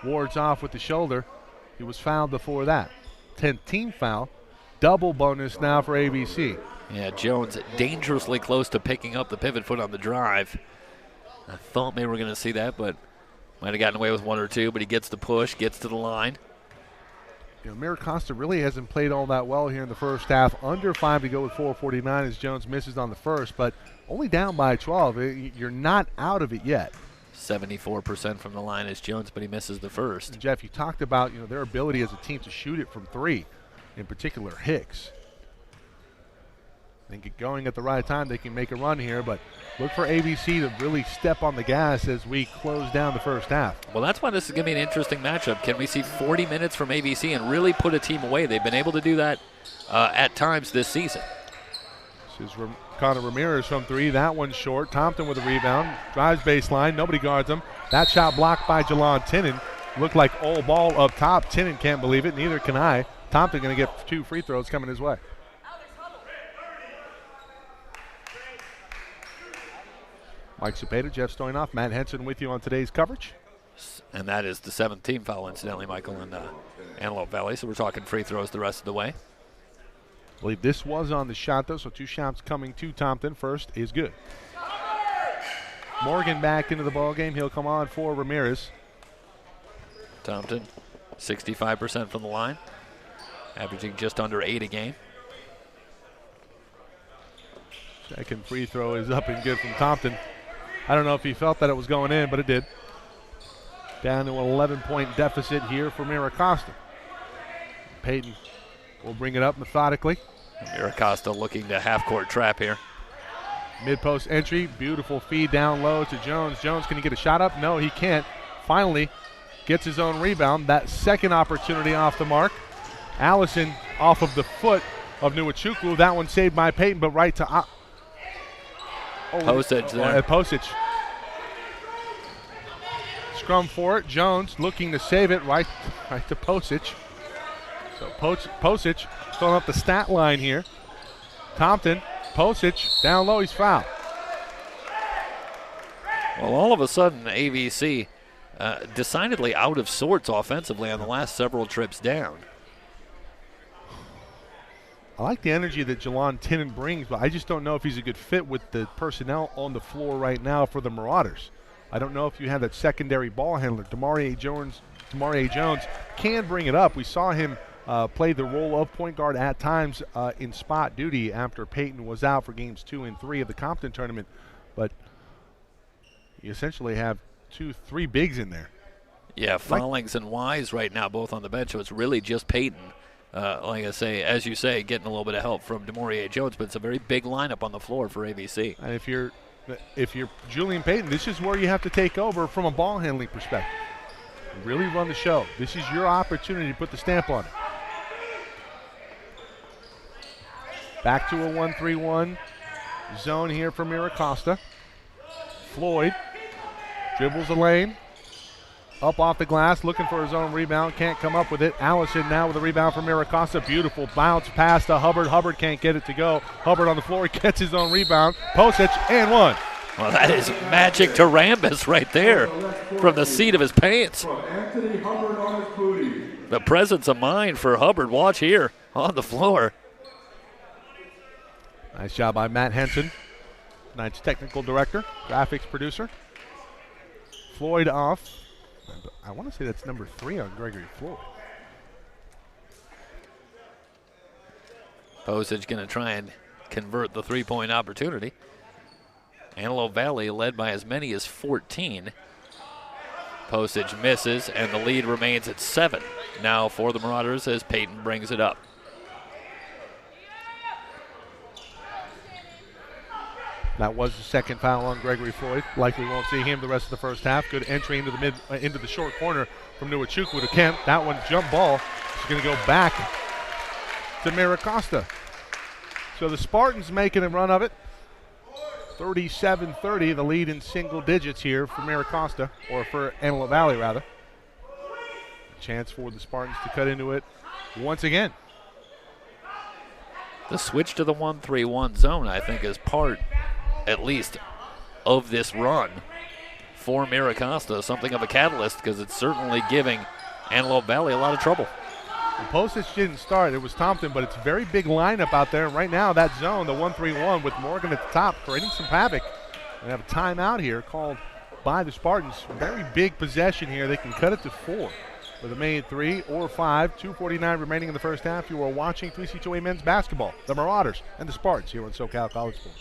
wards off with the shoulder. He was fouled before that. 10th team foul. Double bonus now for ABC. Yeah, Jones dangerously close to picking up the pivot foot on the drive. I thought maybe we were going to see that, but might have gotten away with 1 or 2, but he gets the push, gets to the line. You know, Mira Costa really hasn't played all that well here in the first half. Under 5 to go with 4:49 as Jones misses on the first, but only down by 12. You're not out of it yet. 74% from the line is Jones, but he misses the first. And Jeff, you talked about their ability as a team to shoot it from 3, in particular Hicks. They get going at the right time, they can make a run here, but look for ABC to really step on the gas as we close down the first half. Well, that's why this is going to be an interesting matchup. Can we see 40 minutes from ABC and really put a team away? They've been able to do that at times this season. This is Connor Ramirez from 3. That one's short. Thompson with a rebound. Drives baseline. Nobody guards him. That shot blocked by Jalon Tinnen. Looked like all ball up top. Tinnen can't believe it. Neither can I. Thompson going to get 2 free throws coming his way. Mike Cepeda, Jeff Stoynoff, Matt Henson with you on today's coverage. And that is the 7th team foul, incidentally, Michael, in Antelope Valley. So we're talking free throws the rest of the way. I believe this was on the shot, though, so 2 shots coming to Thompson. First is good. Morgan back into the ballgame. He'll come on for Ramirez. Thompson, 65% from the line, averaging just under 8 a game. Second free throw is up and good from Thompson. I don't know if he felt that it was going in, but it did. Down to an 11-point deficit here for Mira Costa. Peyton will bring it up methodically. Mira Costa looking to half-court trap here. Mid-post entry, beautiful feed down low to Jones. Jones, can he get a shot up? No, he can't. Finally gets his own rebound. That second opportunity off the mark. Allison off of the foot of Nuachukwu. That one saved by Peyton, but right to Posic there. Posic. Scrum for it. Jones looking to save it right to Posic. So Posic filling up the stat line here. Thompson, Posic, down low, he's fouled. Well, all of a sudden, ABC decidedly out of sorts offensively on the last several trips down. I like the energy that Jalon Tinnen brings, but I just don't know if he's a good fit with the personnel on the floor right now for the Marauders. I don't know if you have that secondary ball handler. Demarie Jones can bring it up. We saw him play the role of point guard at times in spot duty after Peyton was out for games 2 and 3 of the Compton tournament. But you essentially have 2-3 bigs in there. Yeah, Fallings and Wise right now both on the bench, so it's really just Peyton like I say, as you say, getting a little bit of help from DeMaurier Jones, but it's a very big lineup on the floor for ABC. And if you're Julian Payton, this is where you have to take over from a ball handling perspective. Really run the show. This is your opportunity to put the stamp on it. Back to a 1-3-1 zone here for Mira Costa. Floyd dribbles the lane. Up off the glass, looking for his own rebound. Can't come up with it. Allison now with a rebound from Mira Costa. Beautiful bounce pass to Hubbard. Hubbard can't get it to go. Hubbard on the floor. He gets his own rebound. Postage and one. Well, that is magic to Rambis right there from the seat of his pants. The presence of mind for Hubbard. Watch here on the floor. Nice job by Matt Henson, tonight's technical director, graphics producer. Floyd off. I want to say that's number 3 on Gregory Floyd. Postage going to try and convert the three-point opportunity. Antelope Valley led by as many as 14. Postage misses, and the lead remains at 7. Now for the Marauders as Payton brings it up. That was the second foul on Gregory Floyd. Likely won't see him the rest of the first half. Good entry into the into the short corner from Nuachukwu to Kemp. That one jump ball. It's going to go back to Mira Costa. So the Spartans making a run of it. 37-30, the lead in single digits here for Mira Costa, or for Antelope Valley rather. A chance for the Spartans to cut into it once again. The switch to the 1-3-1 zone, I think, is part, at least, of this run for Mira Costa. Something of a catalyst, because it's certainly giving Antelope Valley a lot of trouble. The Postage didn't start. It was Thompson, but it's a very big lineup out there. And right now, that zone, the 1-3-1 with Morgan at the top, creating some havoc. We have a timeout here called by the Spartans. Very big possession here. They can cut it to 4 with a made 3 or 5. 2:49 remaining in the first half. You are watching 3C2A men's basketball. The Marauders and the Spartans here on SoCal College Sports.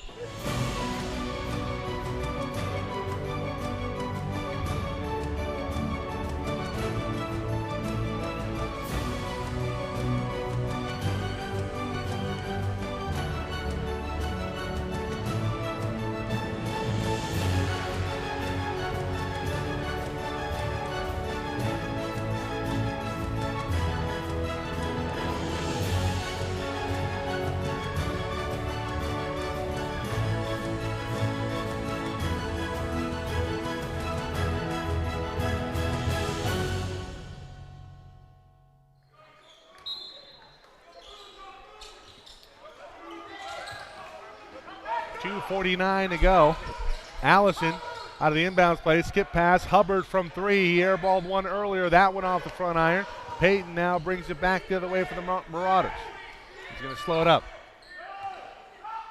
.49 to go. Allison out of the inbounds play. Skip pass. Hubbard from 3. He airballed one earlier. That one off the front iron. Payton now brings it back the other way for the Marauders. He's going to slow it up.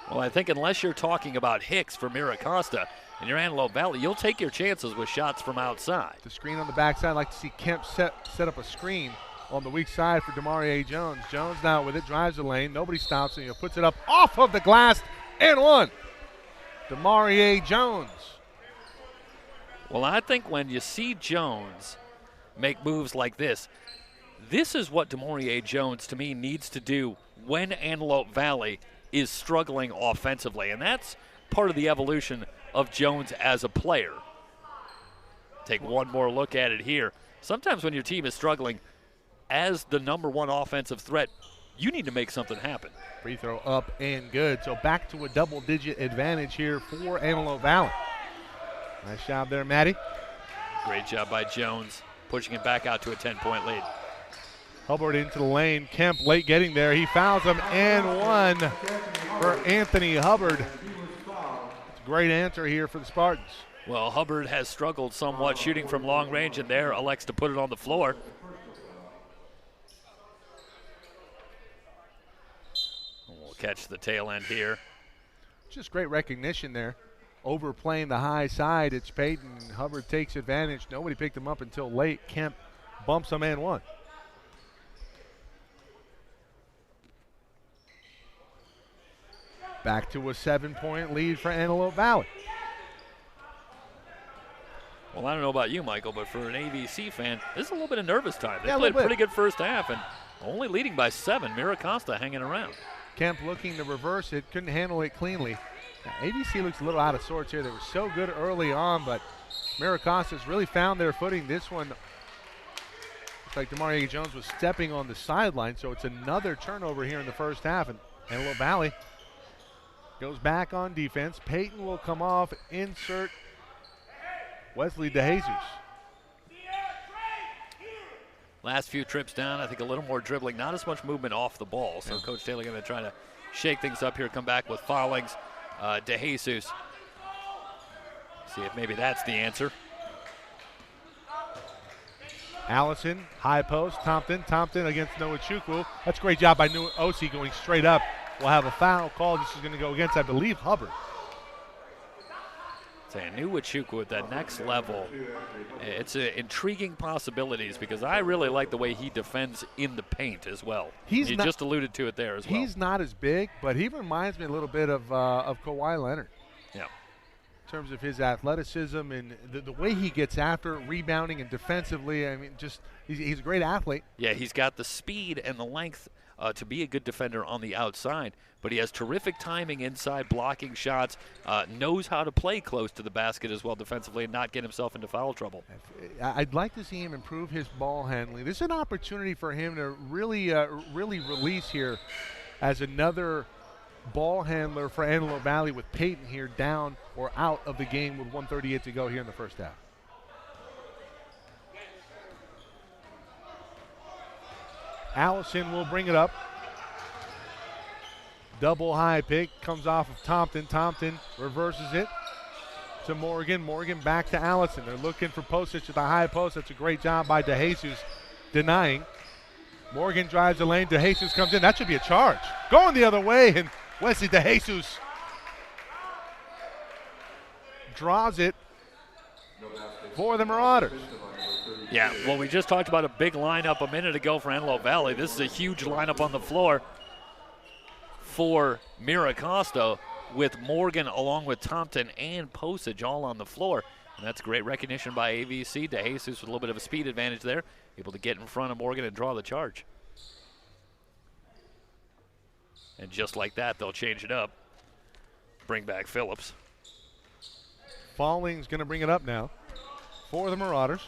Well, I think unless you're talking about Hicks for Mira Costa and you're Antelope Valley, you'll take your chances with shots from outside. The screen on the backside. I'd like to see Kemp set up a screen on the weak side for DeMaurier Jones. Jones now with it. Drives the lane. Nobody stops him. He puts it up off of the glass and one. DeMaurier Jones. Well, I think when you see Jones make moves like this is what DeMaurier Jones, to me, needs to do when Antelope Valley is struggling offensively. And that's part of the evolution of Jones as a player. Take one more look at it here. Sometimes when your team is struggling as the #1 offensive threat, you need to make something happen. Free throw up and good. So back to a double-digit advantage here for Antelope Valley. Nice job there, Matty. Great job by Jones, pushing it back out to a 10-point lead. Hubbard into the lane. Kemp late getting there. He fouls him and one for Anthony Hubbard. It's a great answer here for the Spartans. Well, Hubbard has struggled somewhat shooting from long range, and there elects to put it on the floor. Catch the tail end here. Just great recognition there. Overplaying the high side. It's Payton. Hubbard takes advantage. Nobody picked him up until late. Kemp bumps him and one. Back to a 7-point lead for Antelope Valley. Well, I don't know about you, Michael, but for an ABC fan, this is a little bit of nervous time. They Yeah, played a pretty good first half, and Only leading by 7. Mira Costa hanging around. Kemp looking to reverse it, couldn't handle it cleanly. Now, ABC looks a little out of sorts here. They were so good early on, but Mira Costa's really found their footing. This one, looks like Demarie Jones was stepping on the sideline, so it's another turnover here in the first half. And Antelope Valley goes back on defense. Peyton will come off, insert Wesley DeJesus. Last few trips down, I think a little more dribbling, not as much movement off the ball. So Coach Taylor going to try to shake things up here, come back with foulings. DeJesus. See if maybe that's the answer. Allison, high post, Tompton against Noah Chukwu. That's a great job by Osi going straight up. We'll have a foul call. This is going to go against, I believe, Hubbard. Chukwu at that next level. It's intriguing possibilities because I really like the way he defends in the paint as well. You just alluded to it there as well. He's not as big, but he reminds me a little bit of Kawhi Leonard. Yeah. In terms of his athleticism and the way he gets after rebounding and defensively. I mean, just he's a great athlete. Yeah, he's got the speed and the length to be a good defender on the outside, but he has terrific timing inside, blocking shots, knows how to play close to the basket as well defensively and not get himself into foul trouble. I'd like to see him improve his ball handling. This is an opportunity for him to really release here as another ball handler for Antelope Valley with Peyton here down or out of the game with 1:38 to go here in the first half. Allison will bring it up. Double high pick comes off of Tompton. Tompton reverses it to Morgan. Morgan back to Allison. They're looking for Postage at the high post. That's a great job by DeJesus denying. Morgan drives the lane. DeJesus comes in. That should be a charge. Going the other way, and Wesley DeJesus draws it for the Marauders. Yeah, well, we just talked about a big lineup a minute ago for Antelope Valley. This is a huge lineup on the floor for Mira Costa with Morgan along with Tompton and Postage all on the floor. And that's great recognition by AVC. DeJesus with a little bit of a speed advantage there, able to get in front of Morgan and draw the charge. And just like that, they'll change it up. Bring back Phillips. Falling's going to bring it up now for the Marauders.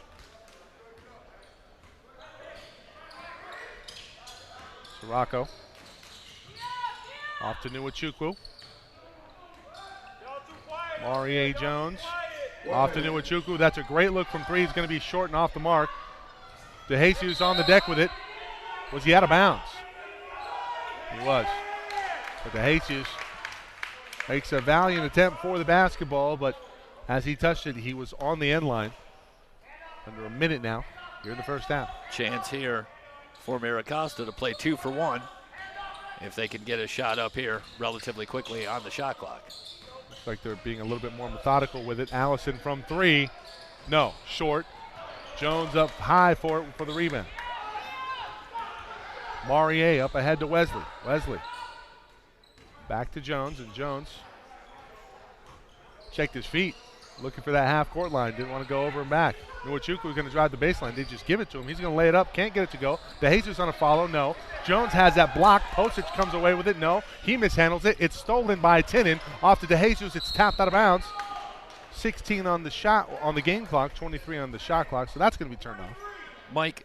Sirocco. Off to Nwachukwu. Marie Jones. Off to Nwachukwu. That's a great look from three. He's going to be short and off the mark. DeJesus on the deck with it. Was he out of bounds? He was. But DeJesus makes a valiant attempt for the basketball, but as he touched it, he was on the end line. Under a minute now here in the first half. Chance here for Mira Costa to play 2 for 1 if they can get a shot up here relatively quickly on the shot clock. Looks like they're being a little bit more methodical with it. Allison from 3. No, short. Jones up high for the rebound. Marie up ahead to Wesley. Wesley back to Jones, and Jones checked his feet. Looking for that half-court line. Didn't want to go over and back. Nwachukwu was going to drive the baseline. They just give it to him. He's going to lay it up. Can't get it to go. DeJesus on a follow. No. Jones has that block. Postage comes away with it. No. He mishandles it. It's stolen by Tinnen. Off to DeJesus. It's tapped out of bounds. 16 on the shot on the game clock. 23 on the shot clock. So that's going to be turned off. Mike,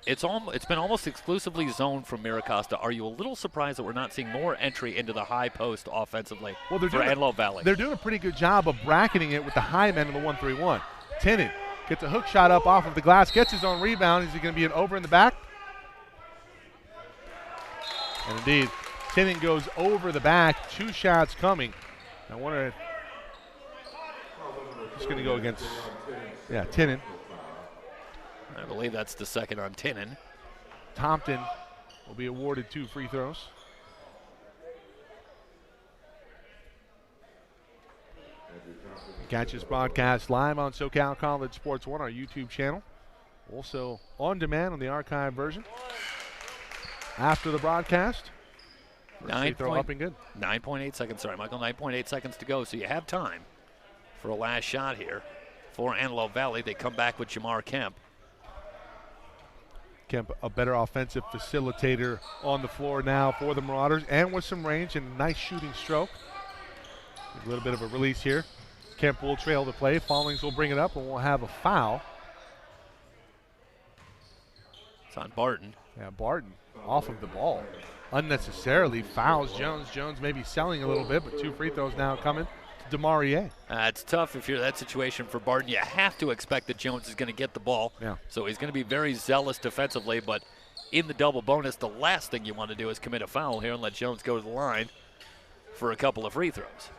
it's been almost exclusively zone from Mira Costa. Are you a little surprised that we're not seeing more entry into the high post offensively for Antelope Valley? They're doing a pretty good job of bracketing it with the high men in the 1-3-1. Tinnen gets a hook shot up off of the glass, gets his own rebound. Is he going to be an over in the back? And indeed, Tinnen goes over the back. 2 shots coming. I wonder if he's going to go against, Tinnen. I believe that's the second on Tinnen. Tompton will be awarded 2 free throws. Catch this broadcast live on SoCal College Sports 1, our YouTube channel. Also on demand on the archive version. After the broadcast, free throw up and good. 9.8 seconds, sorry, Michael. 9.8 seconds to go, so you have time for a last shot here for Antelope Valley. They come back with Jamar Kemp. Kemp, a better offensive facilitator on the floor now for the Marauders, and with some range and a nice shooting stroke. A little bit of a release here. Kemp will trail the play. Fallings will bring it up, and we'll have a foul. It's on Barton. Yeah, Barton off of the ball. Unnecessarily fouls Jones. Jones maybe selling a little bit, but 2 free throws now coming to DeMaurier. It's tough if you're that situation for Barton. You have to expect that Jones is going to get the ball. Yeah. So he's going to be very zealous defensively, but in the double bonus, the last thing you want to do is commit a foul here and let Jones go to the line for a couple of free throws.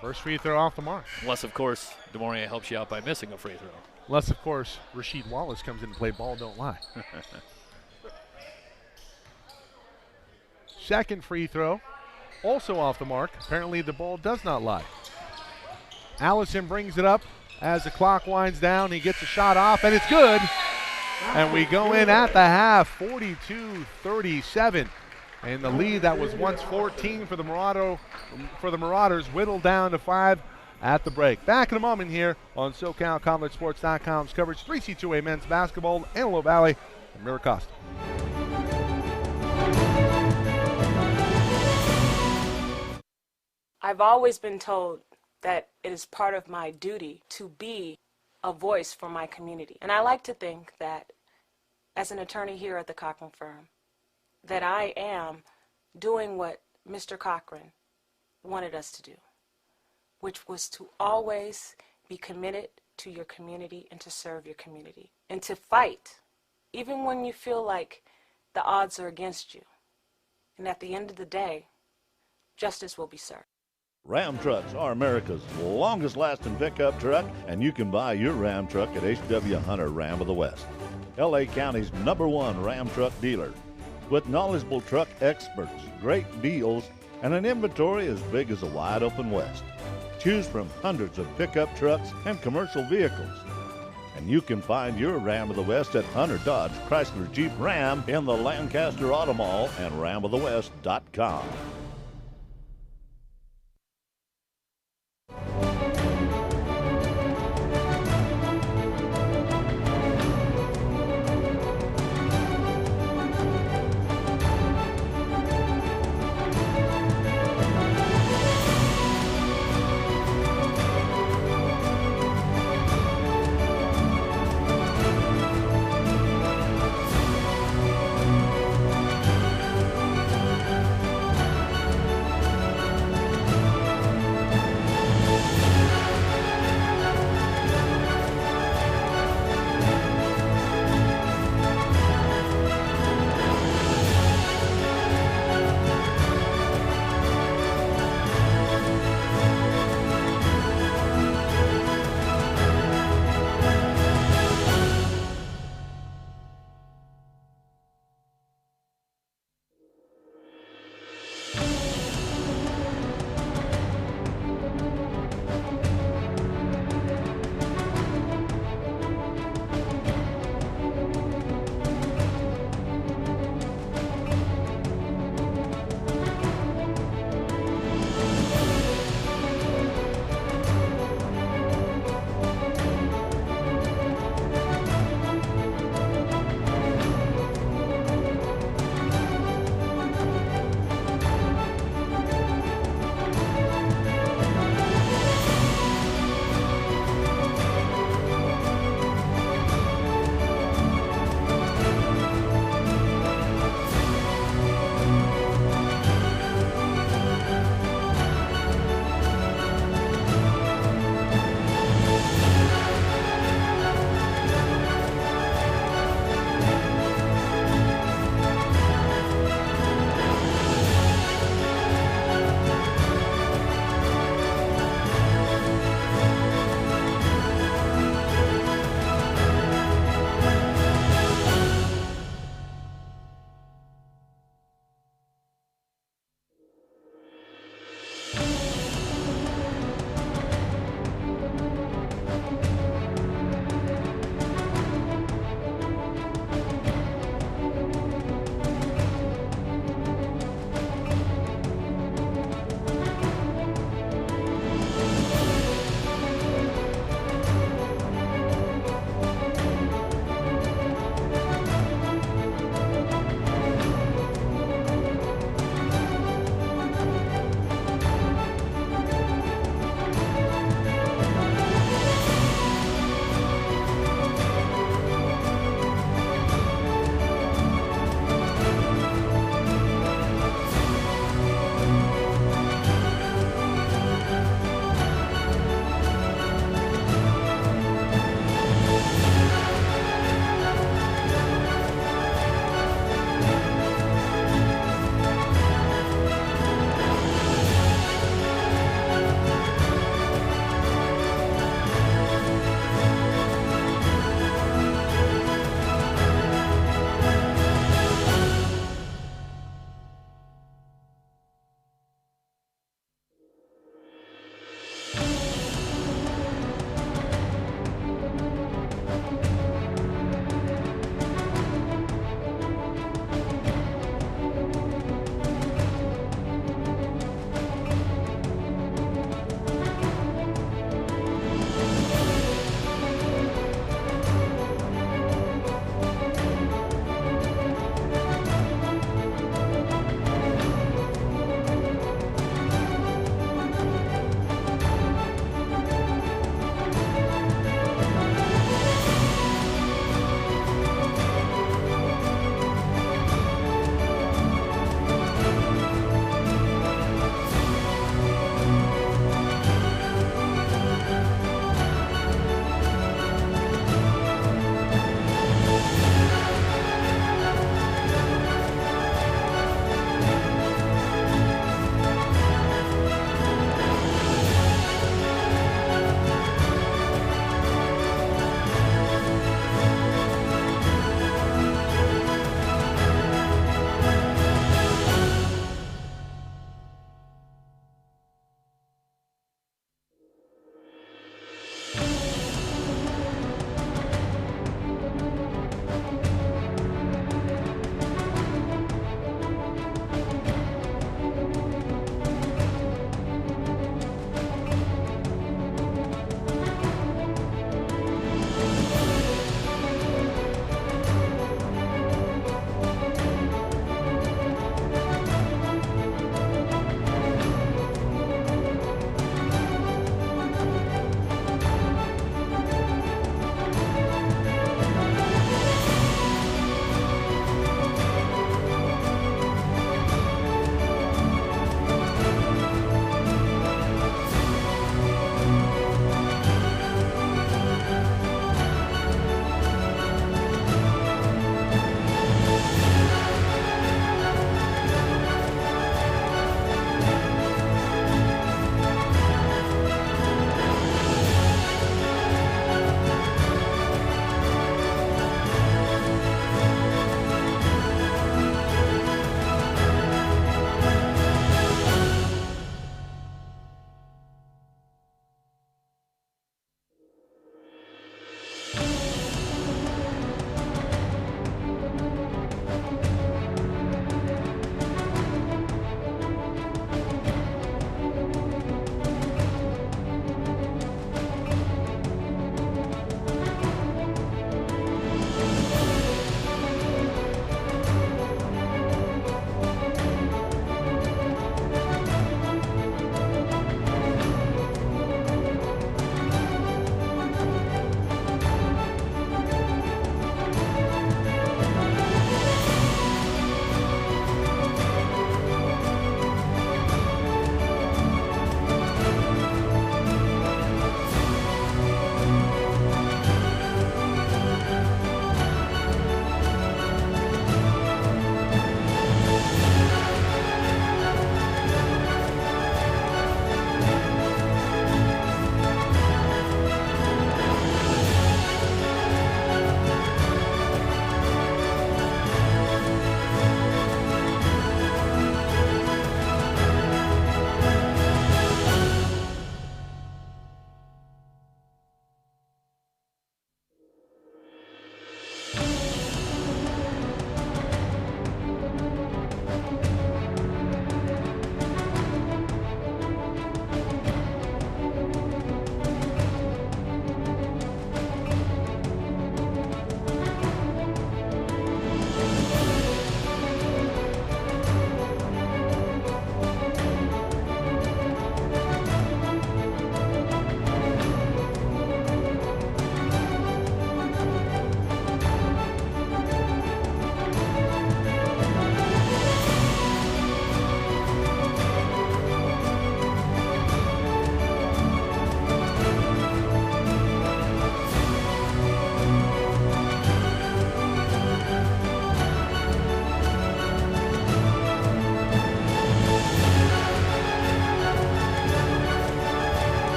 First free throw off the mark. Unless, of course, DeMaurier helps you out by missing a free throw. Unless, of course, Rasheed Wallace comes in to play ball don't lie. Second free throw, also off the mark. Apparently the ball does not lie. Allison brings it up as the clock winds down. He gets a shot off, and it's good. And we go in at the half, 42-37. And the lead that was once 14 for the Marauders whittled down to 5 at the break. Back in a moment here on SoCalCollegeSports.com's coverage. 3C2A men's basketball, Antelope Valley, and Mira Costa. I've always been told that it is part of my duty to be a voice for my community. And I like to think that as an attorney here at the Cochran firm, that I am doing what Mr. Cochran wanted us to do, which was to always be committed to your community and to serve your community and to fight, even when you feel like the odds are against you. And at the end of the day, justice will be served. Ram trucks are America's longest lasting pickup truck, and you can buy your Ram truck at H.W. Hunter Ram of the West, L.A. County's #1 Ram truck dealer. With knowledgeable truck experts, great deals, and an inventory as big as the wide open West. Choose from hundreds of pickup trucks and commercial vehicles. And you can find your Ram of the West at Hunter Dodge Chrysler Jeep Ram in the Lancaster Auto Mall and ramofthewest.com.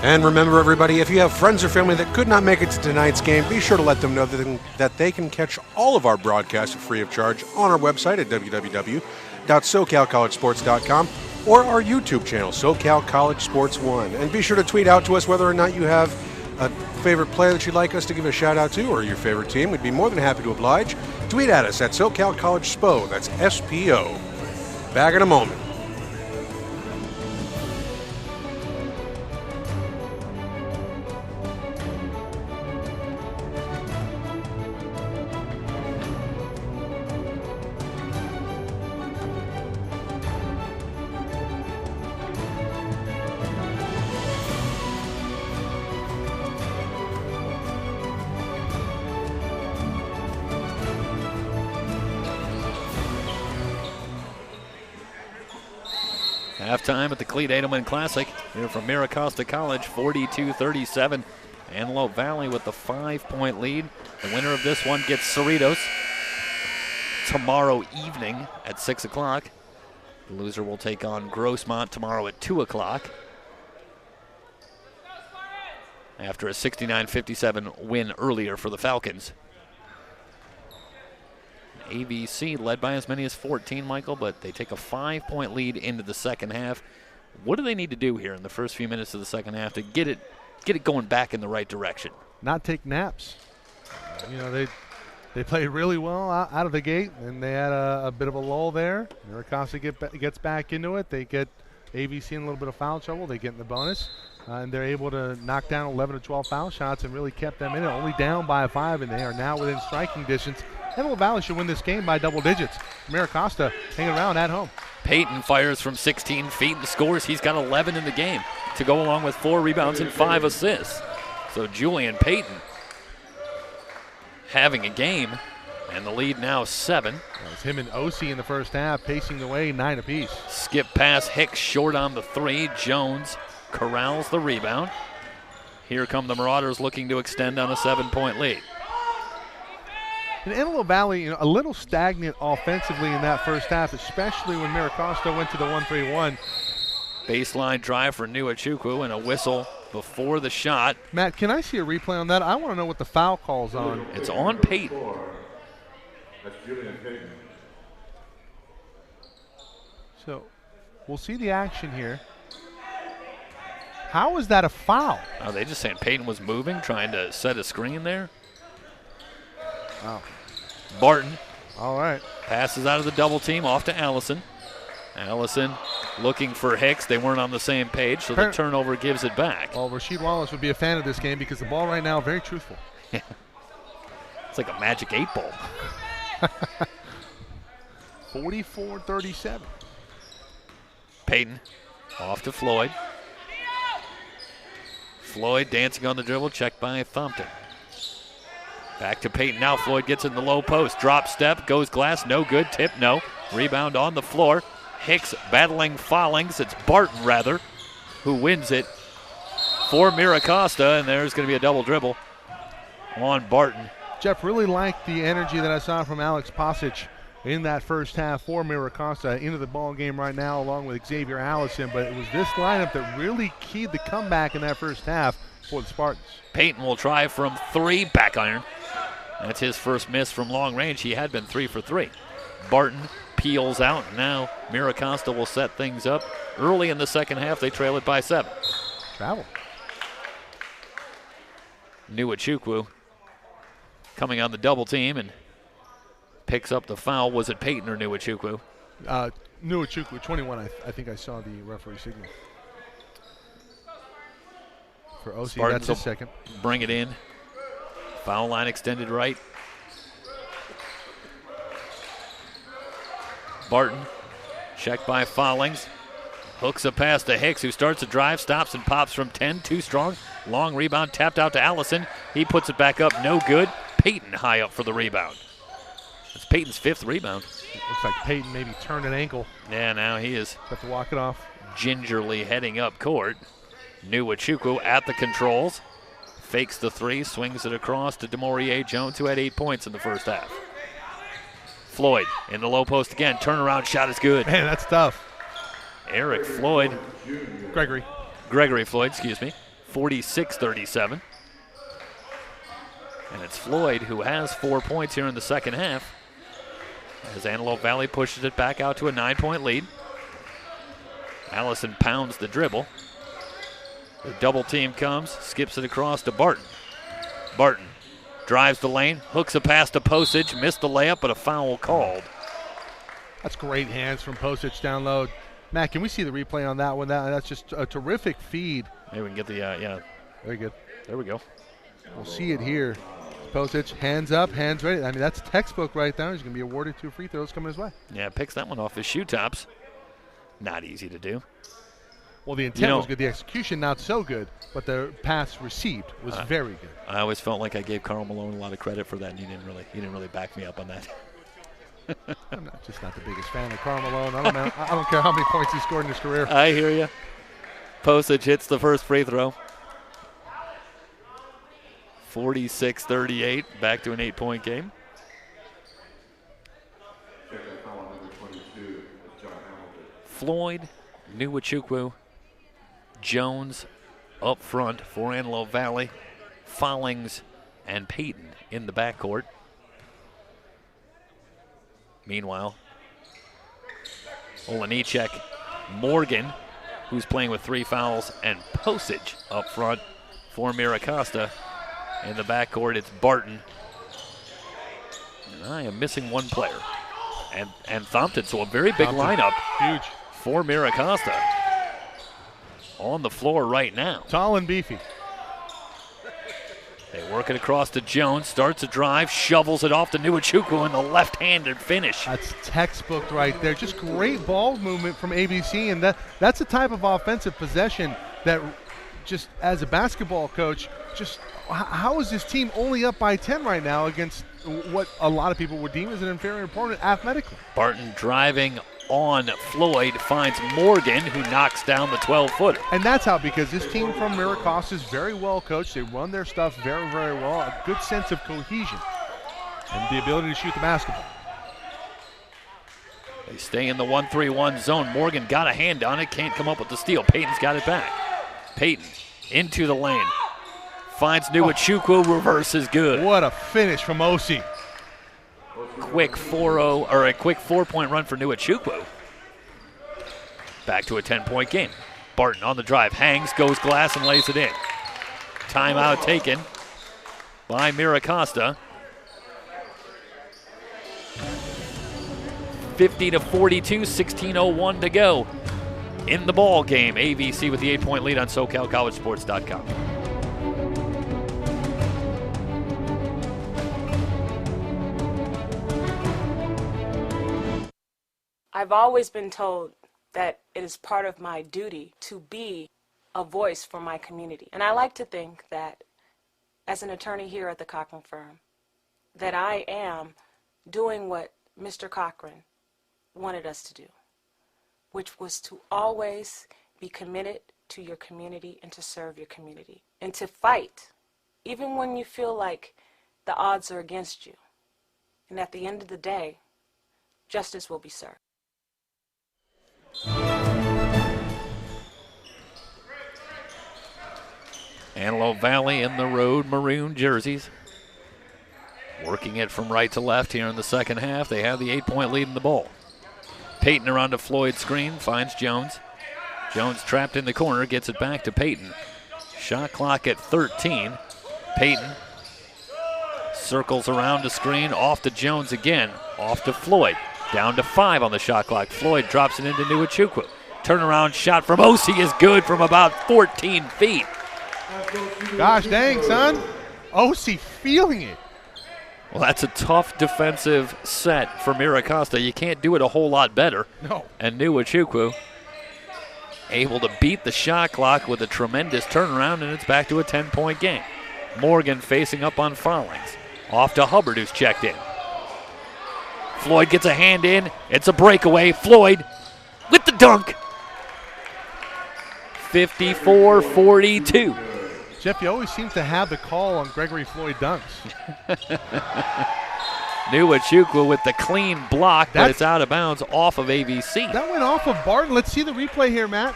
And remember, everybody, if you have friends or family that could not make it to tonight's game, be sure to let them know that they can catch all of our broadcasts free of charge on our website at www.socalcollegesports.com or our YouTube channel, SoCal College Sports 1. And be sure to tweet out to us whether or not you have a favorite player that you'd like us to give a shout out to or your favorite team. We'd be more than happy to oblige. Tweet at us at SoCal College SPO. That's SPO. Back in a moment. Halftime at the Clete Adelman Classic here from Mira Costa College, 42-37. Antelope Valley with the 5-point lead. The winner of this one gets Cerritos tomorrow evening at 6 o'clock. The loser will take on Grossmont tomorrow at 2 o'clock. After a 69-57 win earlier for the Falcons. ABC led by as many as 14, Michael, but they take a 5-point lead into the second half. What do they need to do here in the first few minutes of the second half to get it going back in the right direction? Not take naps. You know, they played really well out of the gate, and they had a bit of a lull there. Mira Costa gets back into it. They get ABC in a little bit of foul trouble. They get in the bonus, and they're able to knock down 11 to 12 foul shots and really kept them in it, only down by 5, and they are now within striking distance. Antelope Valley should win this game by double digits. Mira Costa hanging around at home. Peyton fires from 16 feet and scores. He's got 11 in the game to go along with 4 rebounds and 5 assists. So Julian Peyton having a game, and the lead now 7. That was him and Osi in the first half, pacing the way 9 apiece. Skip pass, Hicks short on the 3. Jones corrals the rebound. Here come the Marauders looking to extend on a 7-point lead. In Antelope Valley, you know, a little stagnant offensively in that first half, especially when Mira Costa went to the 1-3-1. Baseline drive for Nuachukwu and a whistle before the shot. Matt, can I see a replay on that? I want to know what the foul call's on. It's on Peyton. That's Julian Peyton. So we'll see the action here. How is that a foul? Are they just saying Peyton was moving, trying to set a screen there? Wow. Barton. All right. Passes out of the double team off to Allison. Allison looking for Hicks. They weren't on the same page, so the turnover gives it back. Well, Rasheed Wallace would be a fan of this game because the ball right now very truthful. It's like a magic 8 ball. 44-37. Peyton off to Floyd. Floyd dancing on the dribble, checked by Thumpton. Back to Peyton now. Floyd gets in the low post. Drop step, goes glass, no good. Tip, no. Rebound on the floor. Hicks battling Follings. It's Barton, rather, who wins it for Mira Costa, and there's going to be a double dribble on Barton. Jeff, really liked the energy that I saw from Alex Pasic in that first half for Mira Costa into the ball game right now, along with Xavier Allison, but it was this lineup that really keyed the comeback in that first half for the Spartans. Peyton will try from 3, back iron. That's his first miss from long range. He had been 3 for 3. Barton peels out. Now Mira Costa will set things up. Early in the second half, they trail it by 7. Travel. Nuachukwu coming on the double team and picks up the foul. Was it Peyton or Nuachukwu? Nuachukwu, 21, I think I saw the referee signal. For OC, Spartans that's his second. Bring it in. Foul line extended right. Barton, checked by Follings. Hooks a pass to Hicks, who starts a drive, stops and pops from 10. Too strong. Long rebound tapped out to Allison. He puts it back up, no good. Peyton high up for the rebound. It's Peyton's 5th rebound. Looks like Peyton maybe turned an ankle. Yeah, now he is. Have to walk it off. Gingerly heading up court. Nuachukwu at the controls. Fakes the 3, swings it across to DeMaurier Jones, who had 8 points in the first half. Floyd in the low post again. Turnaround shot is good. Man, that's tough. Eric Floyd. Gregory Floyd, excuse me. 46-37. And it's Floyd who has 4 points here in the second half, as Antelope Valley pushes it back out to a 9-point lead. Allison pounds the dribble. The double team comes, skips it across to Barton. Barton drives the lane, hooks a pass to Postage, missed the layup, but a foul called. That's great hands from Postage down low. Matt, can we see the replay on that one? That's just a terrific feed. Maybe we can get the, yeah. Very good. There we go. We'll see it here. Postage, hands up, hands ready. I mean, that's textbook right there. He's going to be awarded 2 free throws coming his way. Yeah, picks that one off his shoe tops. Not easy to do. Well, the intent was good. The execution not so good, but the pass received was very good. I always felt like I gave Carl Malone a lot of credit for that, and he didn't really back me up on that. I'm just not the biggest fan of Carl Malone. I don't care how many points he scored in his career. I hear you. Postage hits the first free throw. 46-38, back to an 8-point game. Floyd, Nuwachukwu, Jones up front for Antelope Valley, Follings and Payton in the backcourt. Meanwhile, Olenichek, Morgan, who's playing with 3 fouls, and Postage up front for Mira Costa. In the backcourt, it's Barton. And I am missing one player. And Thompson, so a very big lineup. Huge. For Mira Costa. On the floor right now. Tall and beefy. They work it across to Jones, starts a drive, shovels it off to Nuwachukwu in the left-handed finish. That's textbook right there. Just great ball movement from ABC, and that's the type of offensive possession that just as a basketball coach, just how is this team only up by 10 right now against what a lot of people would deem as an inferior opponent athletically? Barton driving on Floyd, finds Morgan, who knocks down the 12-footer. And that's how, because this team from Mira Costa is very well coached. They run their stuff very, very well. A good sense of cohesion and the ability to shoot the basketball. They stay in the 1-3-1 zone. Morgan got a hand on it, can't come up with the steal. Payton's got it back. Payton into the lane. Finds Nuwachukwu, reverse is good. What a finish from Osi. Quick 4-0, or a quick 4-point run for Nuwachukwu. Back to a 10-point game. Barton on the drive, hangs, goes glass, and lays it in. Timeout taken by Mira Costa. 50-42, 16:01 to go in the ball game. AVC with the 8-point lead on SoCalCollegeSports.com. I've always been told that it is part of my duty to be a voice for my community. And I like to think that as an attorney here at the Cochran firm, that I am doing what Mr. Cochran wanted us to do, which was to always be committed to your community and to serve your community and to fight, even when you feel like the odds are against you. And at the end of the day, justice will be served. Antelope Valley in the road maroon jerseys. Working it from right to left here in the second half. They have the 8-point lead in the ball. Payton around to Floyd's screen, finds Jones. Jones trapped in the corner, gets it back to Payton. Shot clock at 13. Payton circles around the screen, off to Jones again, off to Floyd. Down to 5 on the shot clock. Floyd drops it into Nuwachukwu. Turnaround shot from Osi is good from about 14 feet. Gosh dang, son. Osi feeling it. Well, that's a tough defensive set for Mira Costa. You can't do it a whole lot better. No. And Nuwachukwu able to beat the shot clock with a tremendous turnaround, and it's back to a 10-point game. Morgan facing up on Follings. Off to Hubbard, who's checked in. Floyd gets a hand in. It's a breakaway. Floyd with the dunk. 54-42. Jeff, you always seem to have the call on Gregory Floyd dunks. Nuwachukwu with the clean block, but it's out of bounds off of AVC. That went off of Barton. Let's see the replay here, Matt.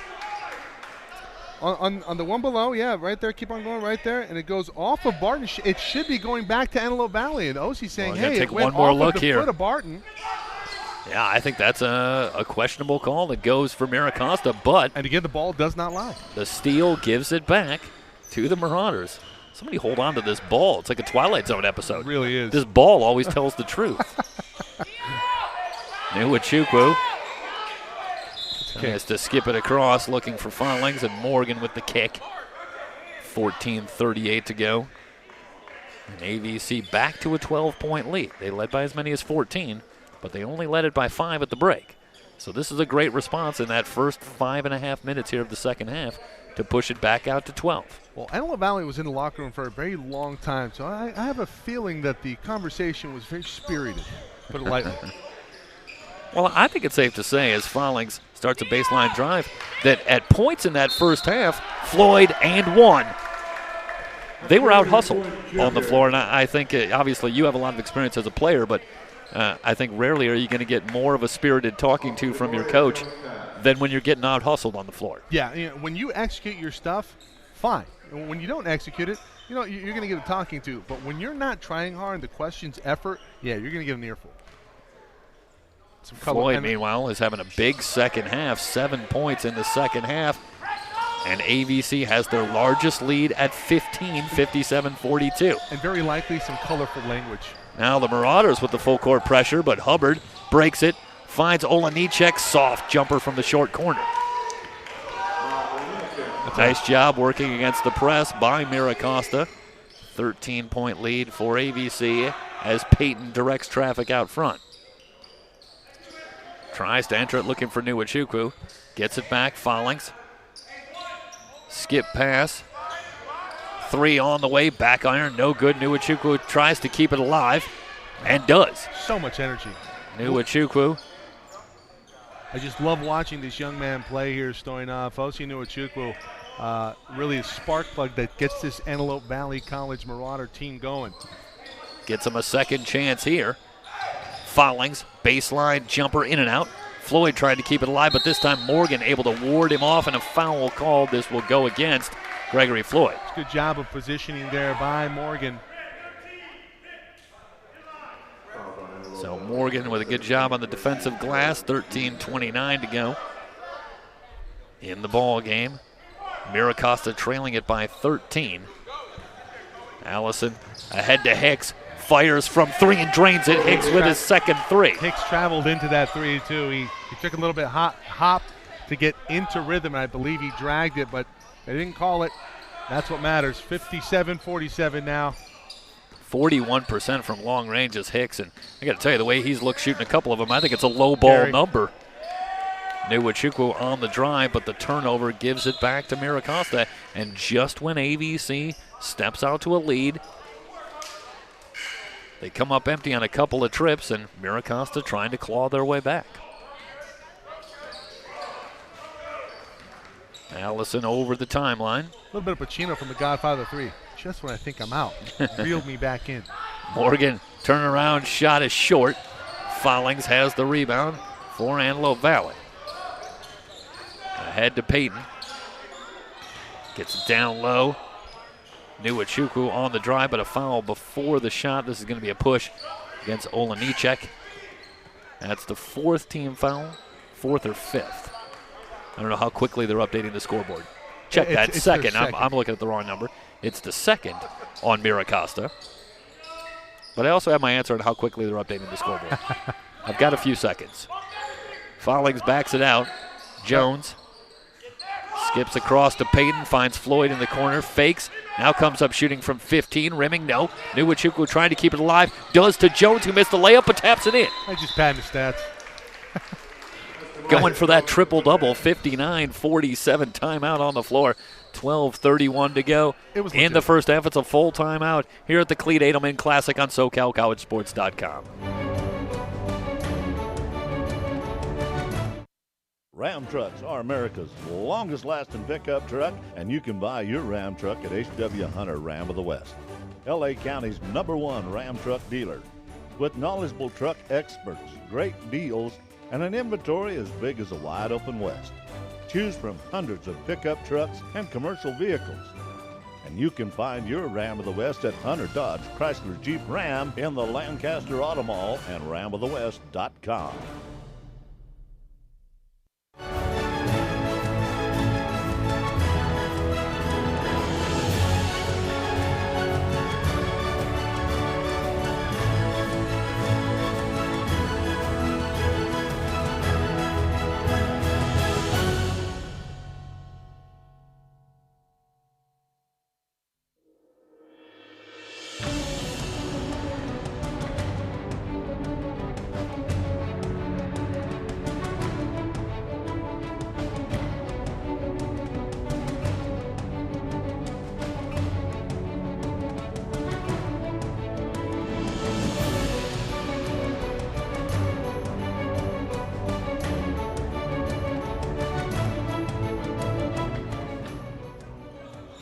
On the one below, yeah, right there. Keep on going right there, and it goes off of Barton. It should be going back to Antelope Valley, and Osie's saying, Well, "Hey, take it went one more off look of the here. foot of Barton." Yeah, I think that's a questionable call that goes for Mira Costa, but And again, the ball does not lie. the steal gives it back to the Marauders. Somebody hold on to this ball. It's like a Twilight Zone episode. It really is. This ball always tells the truth. Nuachukwu has to skip it across, looking for Fallings, and Morgan with the kick. 14:38 to go. And AVC back to a 12-point lead. They led by as many as 14, but they only led it by 5 at the break. So this is a great response in that first 5.5 minutes here of the second half to push it back out to 12. Well, Antelope Valley was in the locker room for a very long time, so I have a feeling that the conversation was very spirited, put it lightly. Well, I think it's safe to say, as Fallings starts a baseline drive, that at points in that first half, Floyd and one, they were out-hustled on the floor. And I think, obviously, you have a lot of experience as a player, but I think rarely are you going to get more of a spirited talking to from your coach than when you're getting out-hustled on the floor. Yeah, when you execute your stuff, fine. When you don't execute it, you're going to get a talking to. But when you're not trying hard, the question's effort, yeah, you're going to get an earful. Floyd, meanwhile, is having a big second half, 7 points in the second half. And AVC has their largest lead at 15, 57-42. And very likely some colorful language. Now the Marauders with the full court pressure, but Hubbard breaks it, finds Olanichek, soft jumper from the short corner. Nice job working against the press by Mira Costa. 13-point lead for AVC as Peyton directs traffic out front. Tries to enter it looking for Nuachukwu. Gets it back, Fallings. Skip pass. 3 on the way, back iron, no good. Nuachukwu tries to keep it alive and does. So much energy. Nuachukwu. I just love watching this young man play here, Stoyanov. Osi Nuachukwu, really a spark plug that gets this Antelope Valley College Marauder team going. Gets him a second chance here. Fallings, baseline jumper in and out. Floyd tried to keep it alive, but this time Morgan able to ward him off, and a foul called. This will go against Gregory Floyd. Good job of positioning there by Morgan. So Morgan with a good job on the defensive glass. 13:29 to go in the ball game. Mira Costa trailing it by 13. Allison ahead to Hicks. Fires from 3 and drains it. Hicks with his second 3. Hicks traveled into that 3 too. He took a little bit hop to get into rhythm, and I believe he dragged it, but they didn't call it. That's what matters. 57-47 now. 41% from long range is Hicks, and I got to tell you, the way he's looked shooting a couple of them, I think it's a low ball number. Nuachukwu on the drive, but the turnover gives it back to Mira Costa, and just when AVC steps out to a lead, they come up empty on a couple of trips, and Mira Costa trying to claw their way back. Allison over the timeline. A little bit of Pacino from the Godfather 3. Just when I think I'm out, reeled me back in. Morgan, turnaround shot is short. Fallings has the rebound for Antelope Valley. Ahead to Peyton. Gets it down low. Nuachukwu on the drive, but a foul before the shot. This is going to be a push against Olanichek. That's the 4th team foul, 4th or 5th. I don't know how quickly they're updating the scoreboard. Check that. It's second. second. I'm looking at the wrong number. It's the 2nd on Mira Costa. But I also have my answer on how quickly they're updating the scoreboard. I've got a few seconds. Fallings backs it out. Jones skips across to Peyton, finds Floyd in the corner, fakes, now comes up shooting from 15, rimming, no. Nuachukwu trying to keep it alive, does to Jones, who missed the layup, but taps it in. I just padded the stats. Going for that triple-double, 59-47, timeout on the floor, 12:31 to go. In the first half, it's a full timeout here at the Clete Adelman Classic on SoCalCollegeSports.com. Ram trucks are America's longest lasting pickup truck, and you can buy your Ram truck at H.W. Hunter Ram of the West, L.A. County's #1 Ram truck dealer. With knowledgeable truck experts, great deals, and an inventory as big as the wide open West. Choose from hundreds of pickup trucks and commercial vehicles. And you can find your Ram of the West at Hunter Dodge Chrysler Jeep Ram in the Lancaster Auto Mall and ramofthewest.com.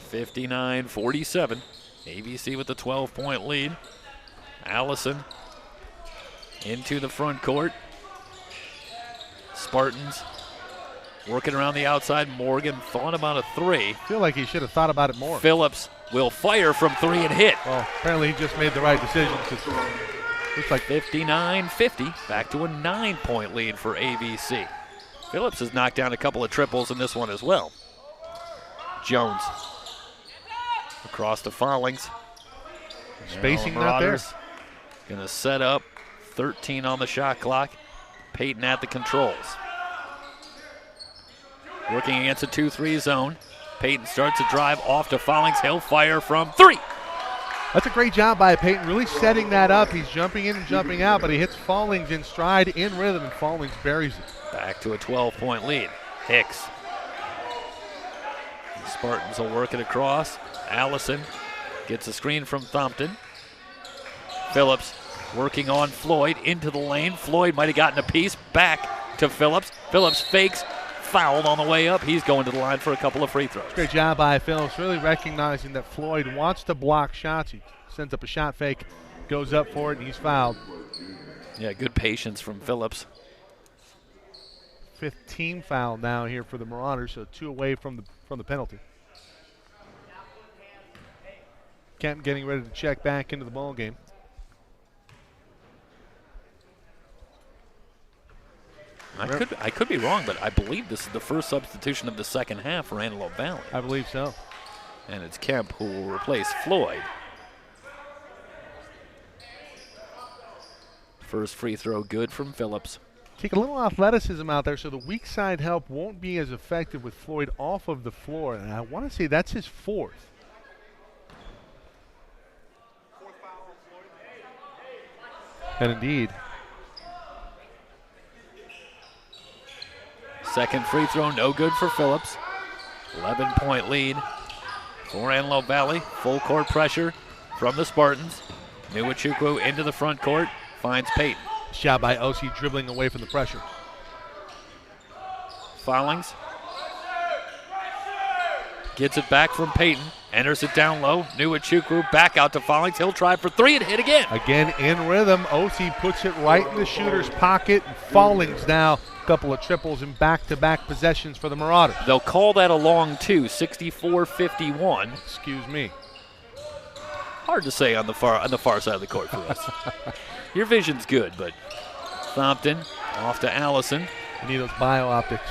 (59-47). ABC with the 12-point lead. Allison into the front court. Spartans working around the outside. Morgan thought about a three. I feel like he should have thought about it more. Phillips will fire from three and hit. Well, apparently he just made the right decision. Looks like 59-50. Back to a 9-point lead for ABC. Phillips has knocked down a couple of triples in this one as well. Jones across to Follings. Spacing not there. Going to set up. 13 on the shot clock. Peyton at the controls. Working against a 2-3 zone. Peyton starts to drive off to Follings. He'll fire from three. That's a great job by Peyton, really setting that up. He's jumping in and jumping out, but he hits Follings in stride, in rhythm, and Follings buries it. Back to a 12-point lead. Hicks. The Spartans will work it across. Allison gets a screen from Thompson. Phillips working on Floyd into the lane. Floyd might have gotten a piece. Back to Phillips. Phillips fakes. Fouled on the way up. He's going to the line for a couple of free throws. Great job by Phillips, really recognizing that Floyd wants to block shots. He sends up a shot fake, goes up for it, and he's fouled. Yeah, good patience from Phillips. 15 foul now here for the Marauders, so 2 away from the penalty. Kemp getting ready to check back into the ball game. I could be wrong, but I believe this is the first substitution of the second half for Antelope Valley. I believe so. And it's Kemp who will replace Floyd. First free throw good from Phillips. Take a little athleticism out there so the weak side help won't be as effective with Floyd off of the floor. And I want to say that's his fourth. And indeed. Second free throw, no good for Phillips. 11-point lead for Antelope Valley. Full court pressure from the Spartans. Nwachukwu into the front court, finds Peyton. Shot by Osi dribbling away from the pressure. Follings gets it back from Peyton, enters it down low. Nwachukwu back out to Follings. He'll try for three and hit again. Again in rhythm. Osi puts it right in the shooter's pocket. Follings now a couple of triples and back-to-back possessions for the Marauders. They'll call that a long two, 64-51. Excuse me. Hard to say on the far side of the court for us. Your vision's good, but Thompson off to Allison. You need those bio-optics.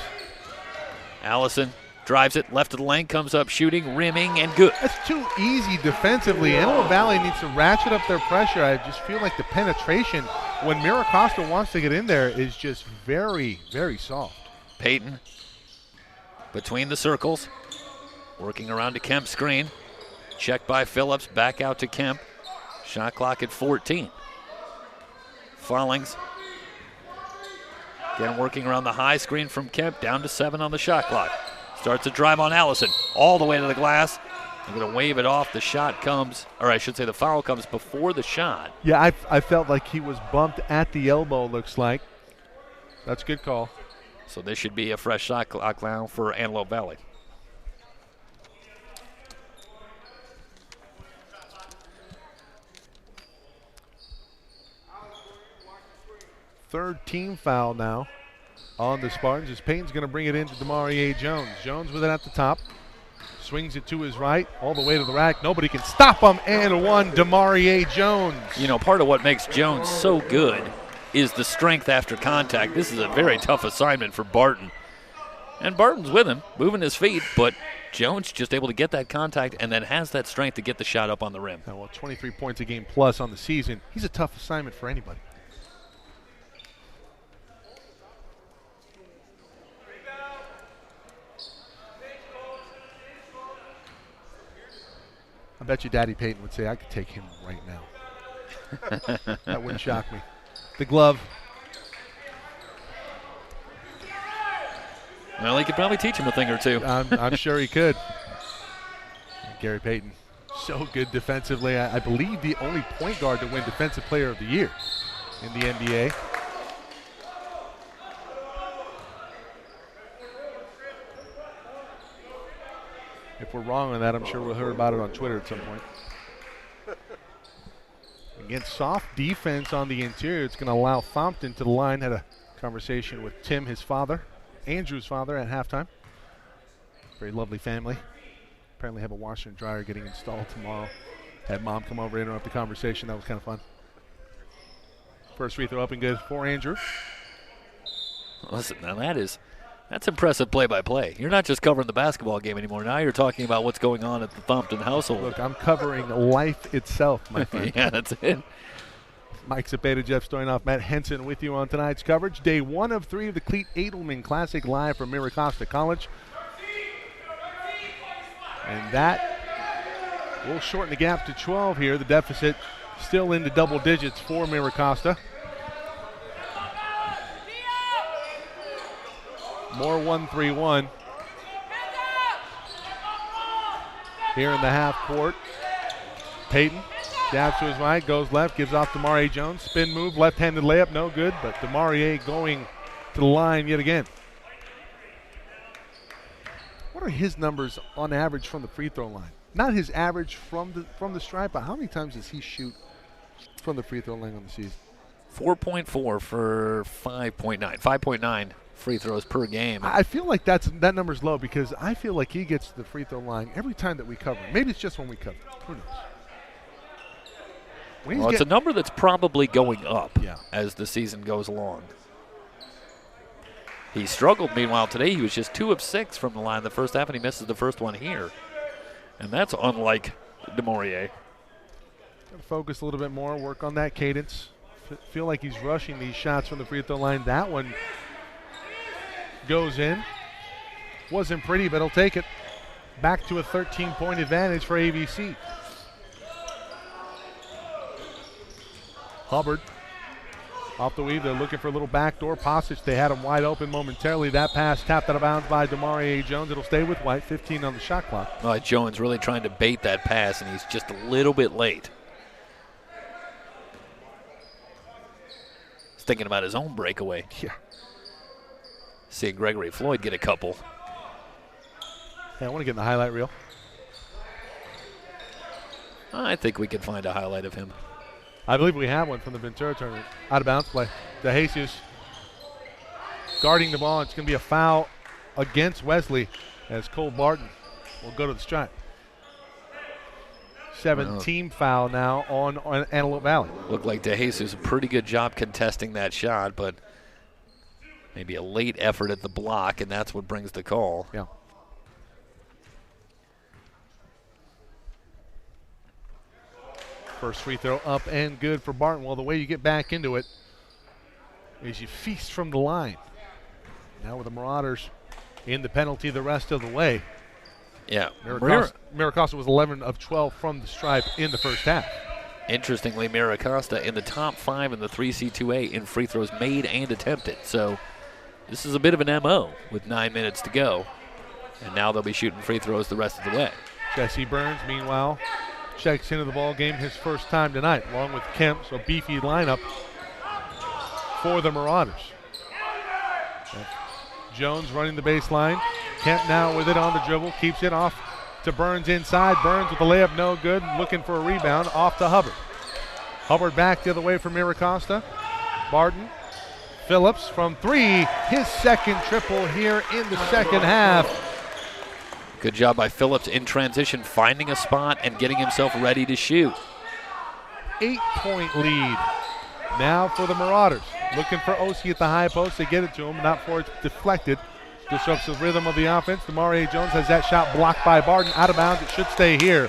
Allison drives it left of the lane, comes up shooting, rimming, and good. That's too easy defensively. Antelope Valley needs to ratchet up their pressure. I just feel like the penetration when Mira Costa wants to get in there is just very, very soft. Peyton between the circles, working around to Kemp's screen. Checked by Phillips, back out to Kemp. Shot clock at 14. Follings. Again working around the high screen from Kemp, down to 7 on the shot clock. Starts a drive on Allison, all the way to the glass. I'm going to wave it off. The shot comes, or I should say the foul comes before the shot. Yeah, I felt like he was bumped at the elbow, looks like. That's a good call. So this should be a fresh shot clock now for Antelope Valley. Third team foul now on the Spartans as Payton's going to bring it into Demarie Jones. Jones with it at the top. Swings it to his right, all the way to the rack. Nobody can stop him, and one, Demarie Jones. You know, part of what makes Jones so good is the strength after contact. This is a very tough assignment for Barton. And Barton's with him, moving his feet, but Jones just able to get that contact and then has that strength to get the shot up on the rim. Well, 23 points a game plus on the season. He's a tough assignment for anybody. I bet you Daddy Payton would say, I could take him right now. That wouldn't shock me. The glove. Well, he could probably teach him a thing or two. I'm sure he could. Gary Payton, so good defensively. I believe the only point guard to win Defensive Player of the Year in the NBA. If we're wrong on that, I'm sure we'll hear about it on Twitter at some point. Again, soft defense on the interior. It's going to allow Fompton to the line. Had a conversation with Tim, his father, Andrew's father, at halftime. Very lovely family. Apparently have a washer and dryer getting installed tomorrow. Had Mom come over, interrupt the conversation. That was kind of fun. First free throw up and good for Andrew. Listen, now that's impressive play-by-play. You're not just covering the basketball game anymore. Now you're talking about what's going on at the Fompton household. Look, I'm covering life itself, my friend. Yeah, that's it. Mike Cepeda, Jeff Stoynoff, Matt Henson with you on tonight's coverage. Day 1 of 3 of the Clete Adelman Classic live from Mira Costa College. And that will shorten the gap to 12 here. The deficit still into double digits for Mira Costa. More 1-3-1 here in the half court. Payton jabs to his right, goes left, gives off Demarie Jones. Spin move, left-handed layup, no good, but Demarie going to the line yet again. What are his numbers on average from the free throw line? Not his average from the stripe, but how many times does he shoot from the free throw line on the season? 4.4 for 5.9. 5.9 free throws per game. I feel like that number's low because I feel like he gets to the free throw line every time that we cover. Maybe it's just when we cover. Who knows? Well, it's a number that's probably going up as the season goes along. He struggled, meanwhile, today. He was just 2 of 6 from the line the first half, and he misses the first one here. And that's unlike Demarie. Got to focus a little bit more, work on that cadence. Feel like he's rushing these shots from the free throw line. That one goes in. Wasn't pretty, but he'll take it. Back to a 13-point advantage for ABC. Hubbard off the weave. They're looking for a little backdoor passage. They had him wide open momentarily. That pass tapped out of bounds by Demarie Jones. It'll stay with White. 15 on the shot clock. Jones really trying to bait that pass, and he's just a little bit late. He's thinking about his own breakaway. Yeah. Seeing Gregory Floyd get a couple. Hey, I want to get in the highlight reel. I think we can find a highlight of him. I believe we have one from the Ventura tournament. Out of bounds play. DeJesus guarding the ball. It's going to be a foul against Wesley as Cole Barton will go to the stripe. 7-team foul now on Antelope Valley. Looked like DeJesus a pretty good job contesting that shot, but maybe a late effort at the block, and that's what brings the call. Yeah. First free throw up and good for Barton. Well, the way you get back into it is you feast from the line. Now with the Marauders in the penalty the rest of the way. Yeah. Mira Costa was 11 of 12 from the stripe in the first half. Interestingly, Mira Costa in the top 5 in the 3C2A in free throws made and attempted. So this is a bit of an MO with 9 minutes to go. And now they'll be shooting free throws the rest of the way. Jesse Burns, meanwhile, checks into the ball game his first time tonight, along with Kemp. So beefy lineup for the Marauders. Jones running the baseline. Kemp now with it on the dribble, keeps it off to Burns inside. Burns with the layup, no good. Looking for a rebound, off to Hubbard. Hubbard back the other way from Mira Costa. Barton Phillips from 3, his second triple here in the second half. Good job by Phillips in transition, finding a spot and getting himself ready to shoot. 8-point lead now for the Marauders. Looking for Osi at the high post. They get it to him, not for it's deflected. Disrupts the rhythm of the offense. Demarie Jones has that shot blocked by Barton. Out of bounds. It should stay here.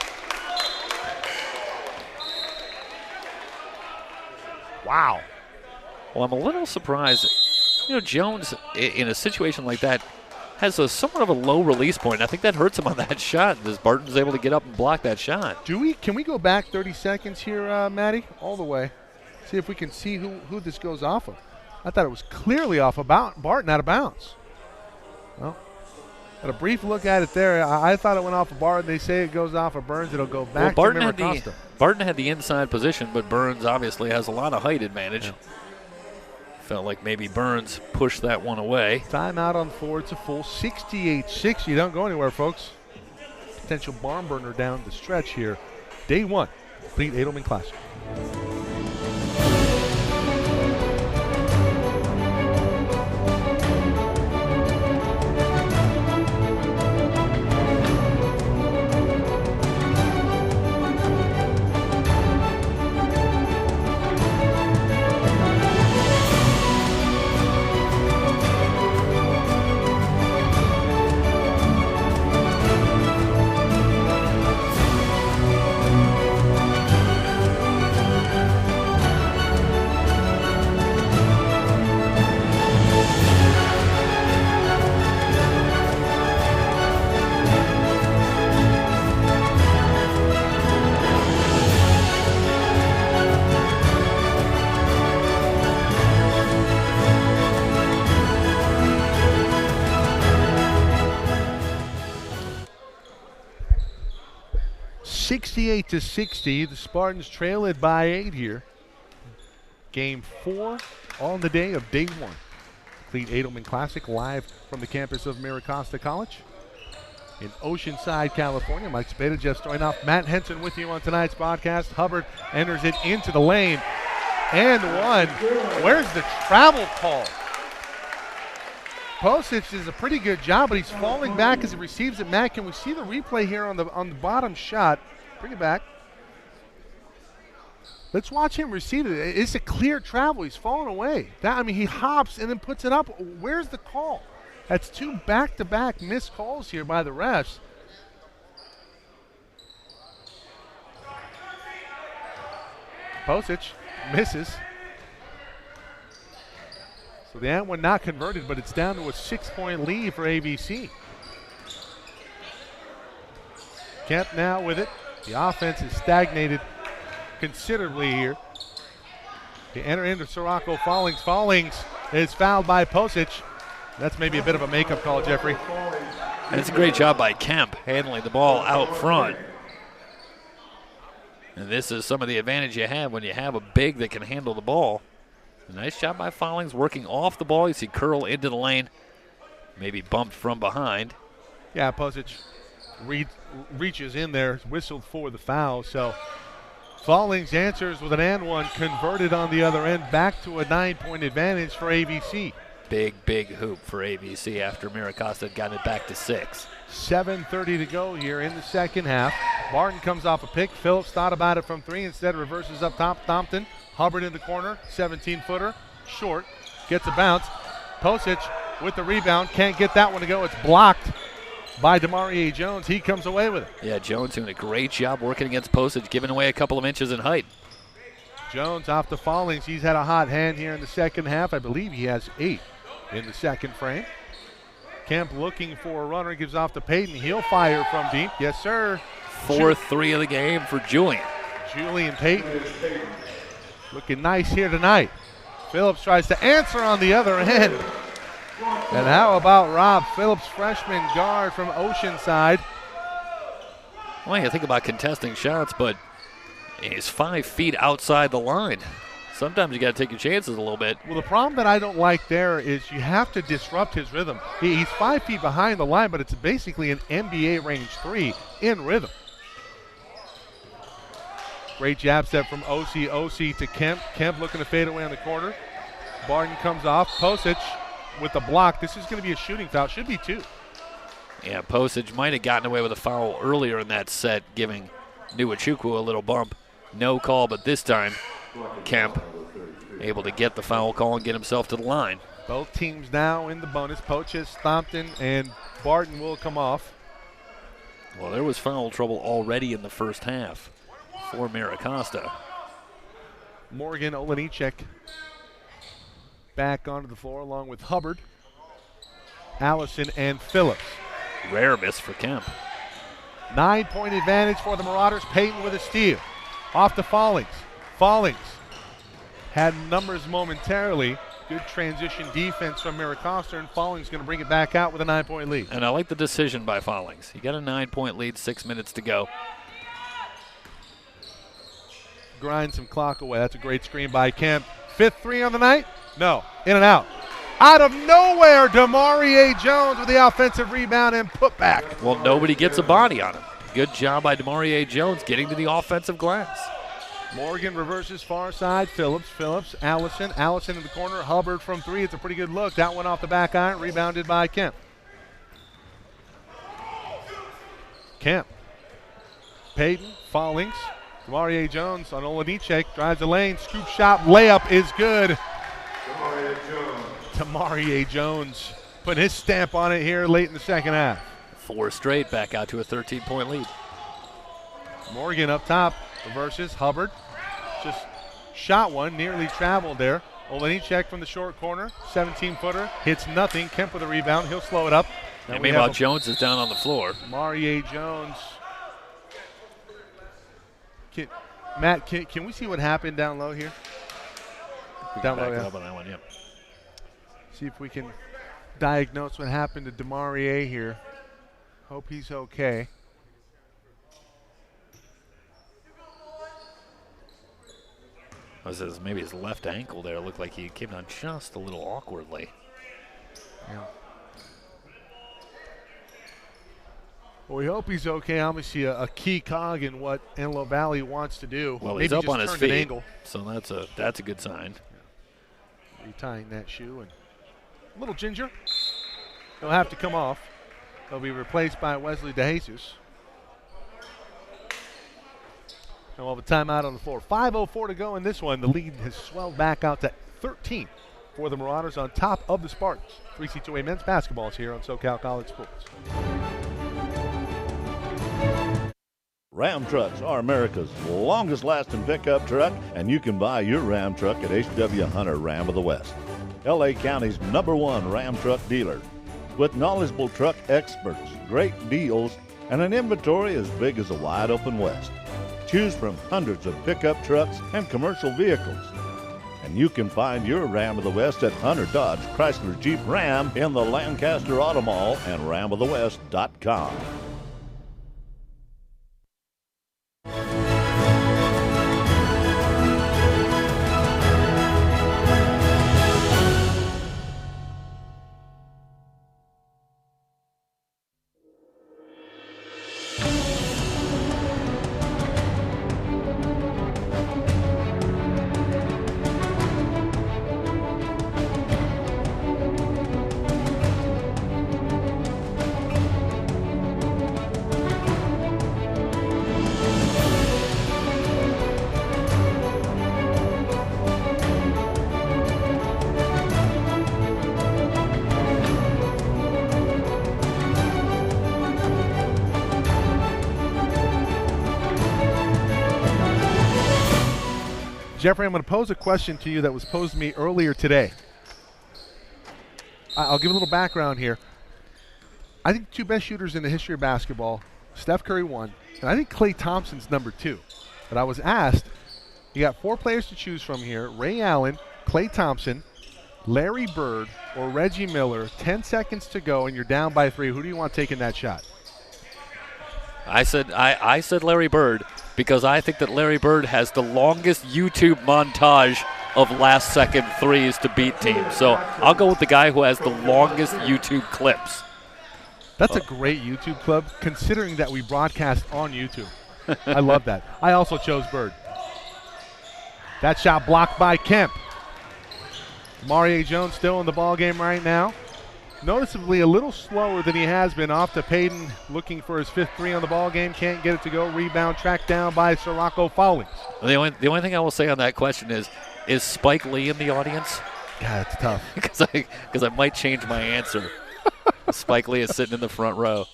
Wow. Well, I'm a little surprised. Jones, in a situation like that, has somewhat of a low release point. I think that hurts him on that shot, as Barton's able to get up and block that shot. Can we go back 30 seconds here, Maddie? All the way. See if we can see who this goes off of. I thought it was clearly off of Barton out of bounds. Well, got a brief look at it there. I thought it went off of Barton. They say it goes off of Burns. It'll go back to Mira Costa. Barton had the inside position, but Burns obviously has a lot of height advantage. Yeah. Felt like maybe Burns pushed that one away. Timeout on 4. It's a full 68-60. Don't go anywhere, folks. Potential barn burner down the stretch here. Day 1, Clete Adelman Classic. To 60, the Spartans trail it by 8 here. Game 4 on the day of day 1. Clete Adelman Classic live from the campus of Mira Costa College in Oceanside, California. Mike Spada, Jeff Stoynoff, Matt Henson with you on tonight's broadcast. Hubbard enters it into the lane and one. Where's the travel call? Posich does a pretty good job, but he's falling back as he receives it. Matt, can we see the replay here on the bottom shot? Bring it back. Let's watch him receive it. It's a clear travel. He's falling away. He hops and then puts it up. Where's the call? That's 2 back-to-back missed calls here by the refs. Posich misses. So the and one not converted, but it's down to a 6-point lead for ABC. Kemp now with it. The offense is stagnated considerably here. They enter into Sirocco Fallings. Fallings is fouled by Posich. That's maybe a bit of a makeup call, Jeffrey. And it's a great job by Kemp handling the ball out front. And this is some of the advantage you have when you have a big that can handle the ball. A nice job by Fallings working off the ball. You see curl into the lane. Maybe bumped from behind. Yeah, Posich reaches in there, whistled for the foul. So Fallings answers with an and one, converted on the other end, back to a 9-point advantage for ABC. Big hoop for ABC after Mira Costa had gotten it back to 6. 7:30 to go here in the second half. Barton comes off a pick. Phillips thought about it from 3, instead reverses up top. Thompson, Hubbard in the corner, 17-footer, short, gets a bounce. Posich with the rebound, can't get that one to go. It's blocked by Demarie Jones. He comes away with it. Yeah, Jones doing a great job working against Posich, giving away a couple of inches in height. Jones off the Fallings. He's had a hot hand here in the second half. I believe he has 8 in the second frame. Kemp looking for a runner, gives off to Payton. He'll fire from deep. Yes, sir. 4-3 of the game for Julian. Julian Payton looking nice here tonight. Phillips tries to answer on the other end. And how about Rob Phillips, freshman guard from Oceanside? Well, you think about contesting shots, but he's 5 feet outside the line. Sometimes you got to take your chances a little bit. Well, the problem that I don't like there is you have to disrupt his rhythm. He's 5 feet behind the line, but it's basically an NBA range 3 in rhythm. Great jab step from OC to Kemp. Kemp looking to fade away on the corner. Barton comes off. Posich with the block. This is going to be a shooting foul. Should be 2. Yeah, Postage might have gotten away with a foul earlier in that set, giving Nuachukwu a little bump. No call, but this time Kemp able to get the foul call and get himself to the line. Both teams now in the bonus. Poches, Thompson, and Barton will come off. Well, there was foul trouble already in the first half for Mira Costa. Morgan Olenichek back onto the floor along with Hubbard, Allison, and Phillips. Rare miss for Kemp. 9-point advantage for the Marauders. Payton with a steal. Off to Fallings. Fallings had numbers momentarily. Good transition defense from Mira Costa, and Fallings going to bring it back out with a 9-point lead. And I like the decision by Fallings. He got a 9-point lead, 6 minutes to go. Grind some clock away. That's a great screen by Kemp. 5th 3 on the night? No. In and out. Out of nowhere, Demarie Jones with the offensive rebound and put back. Well, nobody gets a body on him. Good job by Demarie Jones getting to the offensive glass. Morgan reverses far side. Phillips, Allison. Allison in the corner. Hubbard from 3. It's a pretty good look. That one off the back iron. Rebounded by Kemp. Kemp. Payton. Fallings. Demarie Jones on Olenichek. Drives the lane. Scoop shot. Layup is good. Demarie Jones putting his stamp on it here late in the second half. 4 straight, back out to a 13-point lead. Morgan up top, reverses. Hubbard just shot one, nearly traveled there. Olenichek from the short corner, 17-footer, hits nothing. Kemp with a rebound, he'll slow it up. And meanwhile, Jones is down on the floor. Demarie Jones. Matt, can we see what happened down low here? Down low, up on that one, yeah. See if we can diagnose what happened to Demarie here. Hope he's okay. Maybe his left ankle there looked like he came down just a little awkwardly. Yeah. Well, we hope he's okay. Obviously, a key cog in what Antelope Valley wants to do. Well, maybe he's up just on his turned an feet, angle. so that's a good sign. Yeah. Retying that shoe, and a little ginger. He'll have to come off. He'll be replaced by Wesley DeJesus. And we'll have a timeout on the floor. 5:04 to go in this one. The lead has swelled back out to 13 for the Marauders on top of the Spartans. 3C2A men's basketball is here on SoCal College Sports. Ram trucks are America's longest lasting pickup truck, and you can buy your Ram truck at H.W. Hunter Ram of the West, L.A. County's #1 Ram truck dealer. With knowledgeable truck experts, great deals, and an inventory as big as the wide open West. Choose from hundreds of pickup trucks and commercial vehicles. And you can find your Ram of the West at Hunter Dodge Chrysler Jeep Ram in the Lancaster Auto Mall and ramofthewest.com. Jeffrey, I'm going to pose a question to you that was posed to me earlier today. I'll give a little background here. I think the 2 best shooters in the history of basketball, Steph Curry 1, and I think Klay Thompson's #2. But I was asked, you got 4 players to choose from here: Ray Allen, Klay Thompson, Larry Bird, or Reggie Miller. 10 seconds to go, and you're down by 3. Who do you want taking that shot? I said Larry Bird because I think that Larry Bird has the longest YouTube montage of last-second threes to beat teams. So I'll go with the guy who has the longest YouTube clips. That's a great YouTube clip, considering that we broadcast on YouTube. I love that. I also chose Bird. That shot blocked by Kemp. Maria Jones still in the ball game right now. Noticeably a little slower than he has been. Off to Payton, looking for his 5th three on the ball game. Can't get it to go. Rebound tracked down by Sirocco Fowlings. The only thing I will say on that question is Spike Lee in the audience? God, it's tough. Because I might change my answer. Spike Lee is sitting in the front row.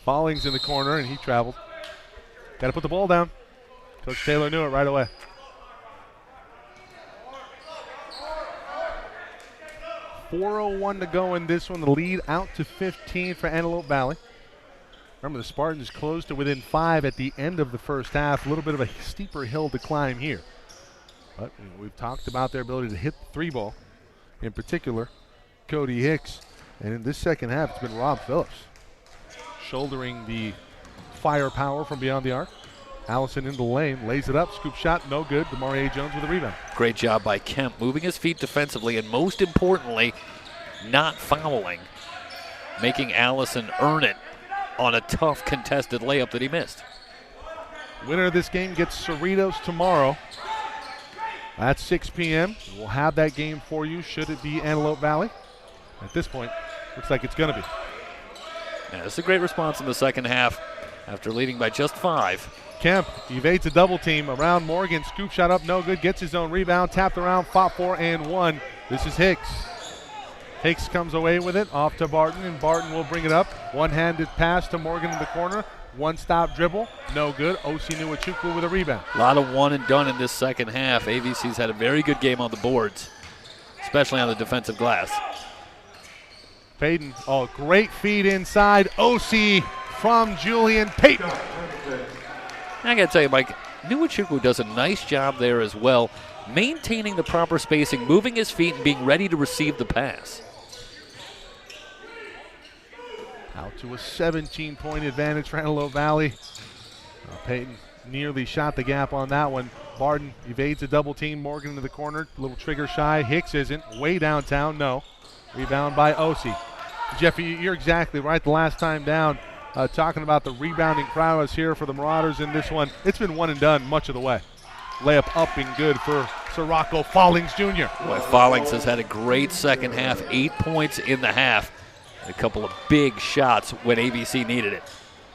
Fowlings in the corner, and he traveled. Got to put the ball down. Coach Taylor knew it right away. .401 to go in this one. The lead out to 15 for Antelope Valley. Remember, the Spartans closed to within 5 at the end of the first half. A little bit of a steeper hill to climb here. But we've talked about their ability to hit the 3 ball. In particular, Cody Hicks. And in this second half, it's been Rob Phillips shouldering the firepower from beyond the arc. Allison into the lane, lays it up, scoop shot, no good. Demarie Jones with a rebound. Great job by Kemp, moving his feet defensively, and most importantly, not fouling, making Allison earn it on a tough contested layup that he missed. Winner of this game gets Cerritos tomorrow at 6 p.m. We'll have that game for you should it be Antelope Valley. At this point, looks like it's going to be. Yeah, it's a great response in the second half after leading by just 5. Kemp evades a double team around Morgan. Scoop shot up, no good. Gets his own rebound. Tapped around, fought for and one. This is Hicks. Hicks comes away with it. Off to Barton, and Barton will bring it up. One-handed pass to Morgan in the corner. One-stop dribble, no good. Osi Nwachukwu with a rebound. A lot of one and done in this second half. AVC's had a very good game on the boards, especially on the defensive glass. Payton, great feed inside. Osi from Julian Payton. I got to tell you, Mike, Nwachukwu does a nice job there as well, maintaining the proper spacing, moving his feet, and being ready to receive the pass. Out to a 17-point advantage for Antelope Valley. Payton nearly shot the gap on that one. Barton evades a double team. Morgan into the corner, a little trigger shy. Hicks isn't. Way downtown, no. Rebound by Osi. Jeff, you're exactly right. The last time down, talking about the rebounding prowess here for the Marauders in this one. It's been one and done much of the way. Layup up and good for Sirocco Fowlings Jr. Boy, Fowlings has had a great second half, 8 points in the half. A couple of big shots when ABC needed it.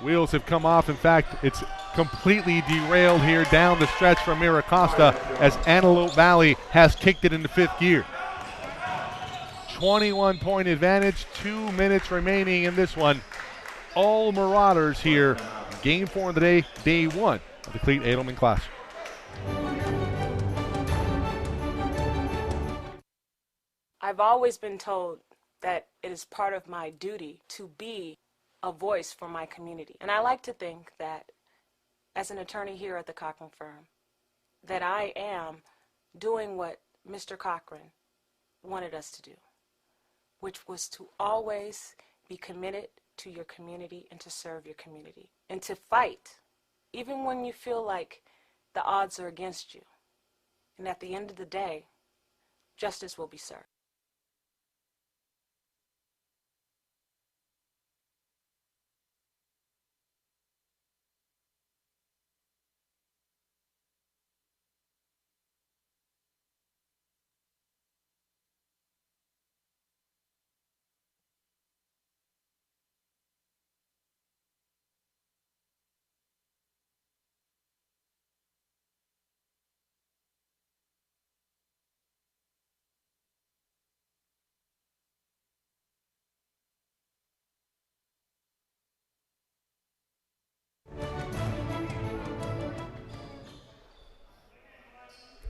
Wheels have come off. In fact, it's completely derailed here down the stretch from Mira Costa as Antelope Valley has kicked it into 5th gear. 21-point advantage, 2 minutes remaining in this one. All Marauders here. Game 4 of the day, day 1 of the Clete Adelman Classic. I've always been told that it is part of my duty to be a voice for my community. And I like to think that as an attorney here at the Cochran firm, that I am doing what Mr. Cochran wanted us to do, which was to always be committed to your community and to serve your community and to fight, even when you feel like the odds are against you. And at the end of the day, justice will be served.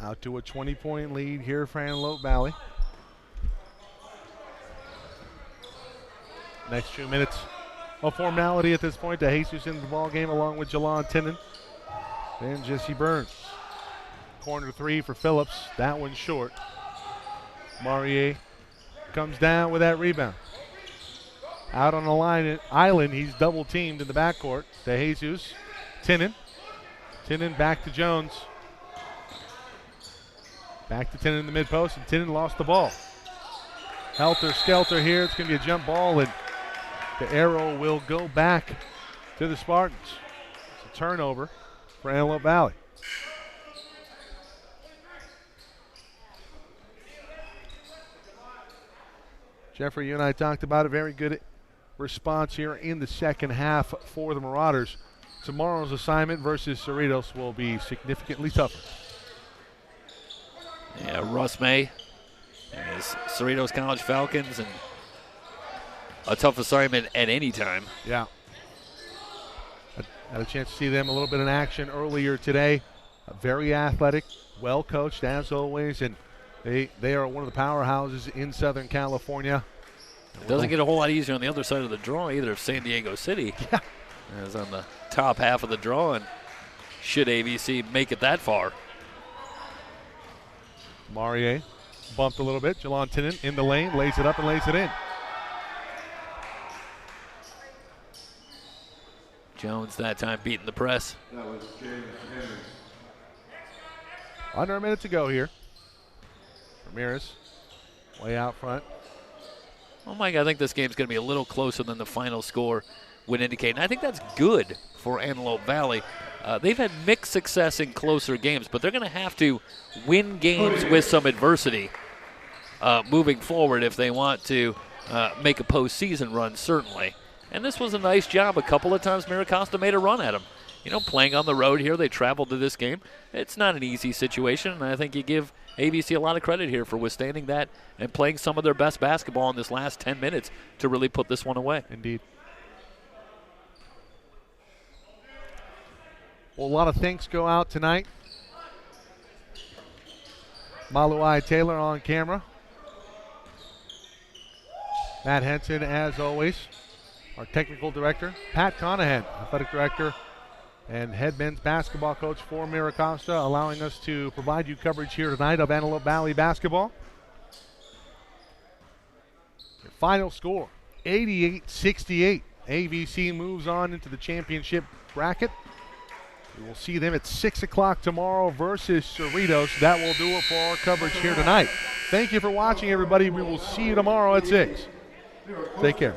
Out to a 20-point lead here for Antelope Valley. Next 2 minutes, a formality at this point. DeJesus in the ball game along with Jalon Tinnen. Then Jesse Burns. Corner 3 for Phillips. That one's short. Maurier comes down with that rebound. Out on the island, he's double teamed in the backcourt. DeJesus, Tinnen. Tinnen back to Jones. Back to Tinnen in the mid-post, and Tinnen lost the ball. Helter-skelter here. It's going to be a jump ball, and the arrow will go back to the Spartans. It's a turnover for Antelope Valley. Jeffrey, you and I talked about a very good response here in the second half for the Marauders. Tomorrow's assignment versus Cerritos will be significantly tougher. Yeah, Russ May and his Cerritos College Falcons, and a tough assignment at any time. Yeah. I had a chance to see them a little bit in action earlier today. Very athletic, well coached as always, and they are one of the powerhouses in Southern California. It doesn't get a whole lot easier on the other side of the draw either. San Diego City is on the top half of the draw, and should ABC make it that far. Maurier bumped a little bit. Jalon Tennant in the lane, lays it up and lays it in. Jones that time beating the press. Under a minute to go here. Ramirez way out front. Oh, Mike, I think this game's going to be a little closer than the final score would indicate. And I think that's good for Antelope Valley. They've had mixed success in closer games, but they're going to have to win games with some adversity moving forward if they want to make a postseason run, certainly. And this was a nice job. A couple of times Mira Costa made a run at them. You know, playing on the road here, they traveled to this game. It's not an easy situation, and I think you give ABC a lot of credit here for withstanding that and playing some of their best basketball in this last 10 minutes to really put this one away. Indeed. Well, a lot of thanks go out tonight. Maluai Taylor on camera. Matt Henson, as always. Our technical director, Pat Conahan, athletic director and head men's basketball coach for Mira Costa, allowing us to provide you coverage here tonight of Antelope Valley basketball. Your final score, 88-68. ABC moves on into the championship bracket. We will see them at 6 o'clock tomorrow versus Cerritos. That will do it for our coverage here tonight. Thank you for watching, everybody. We will see you tomorrow at 6. Take care.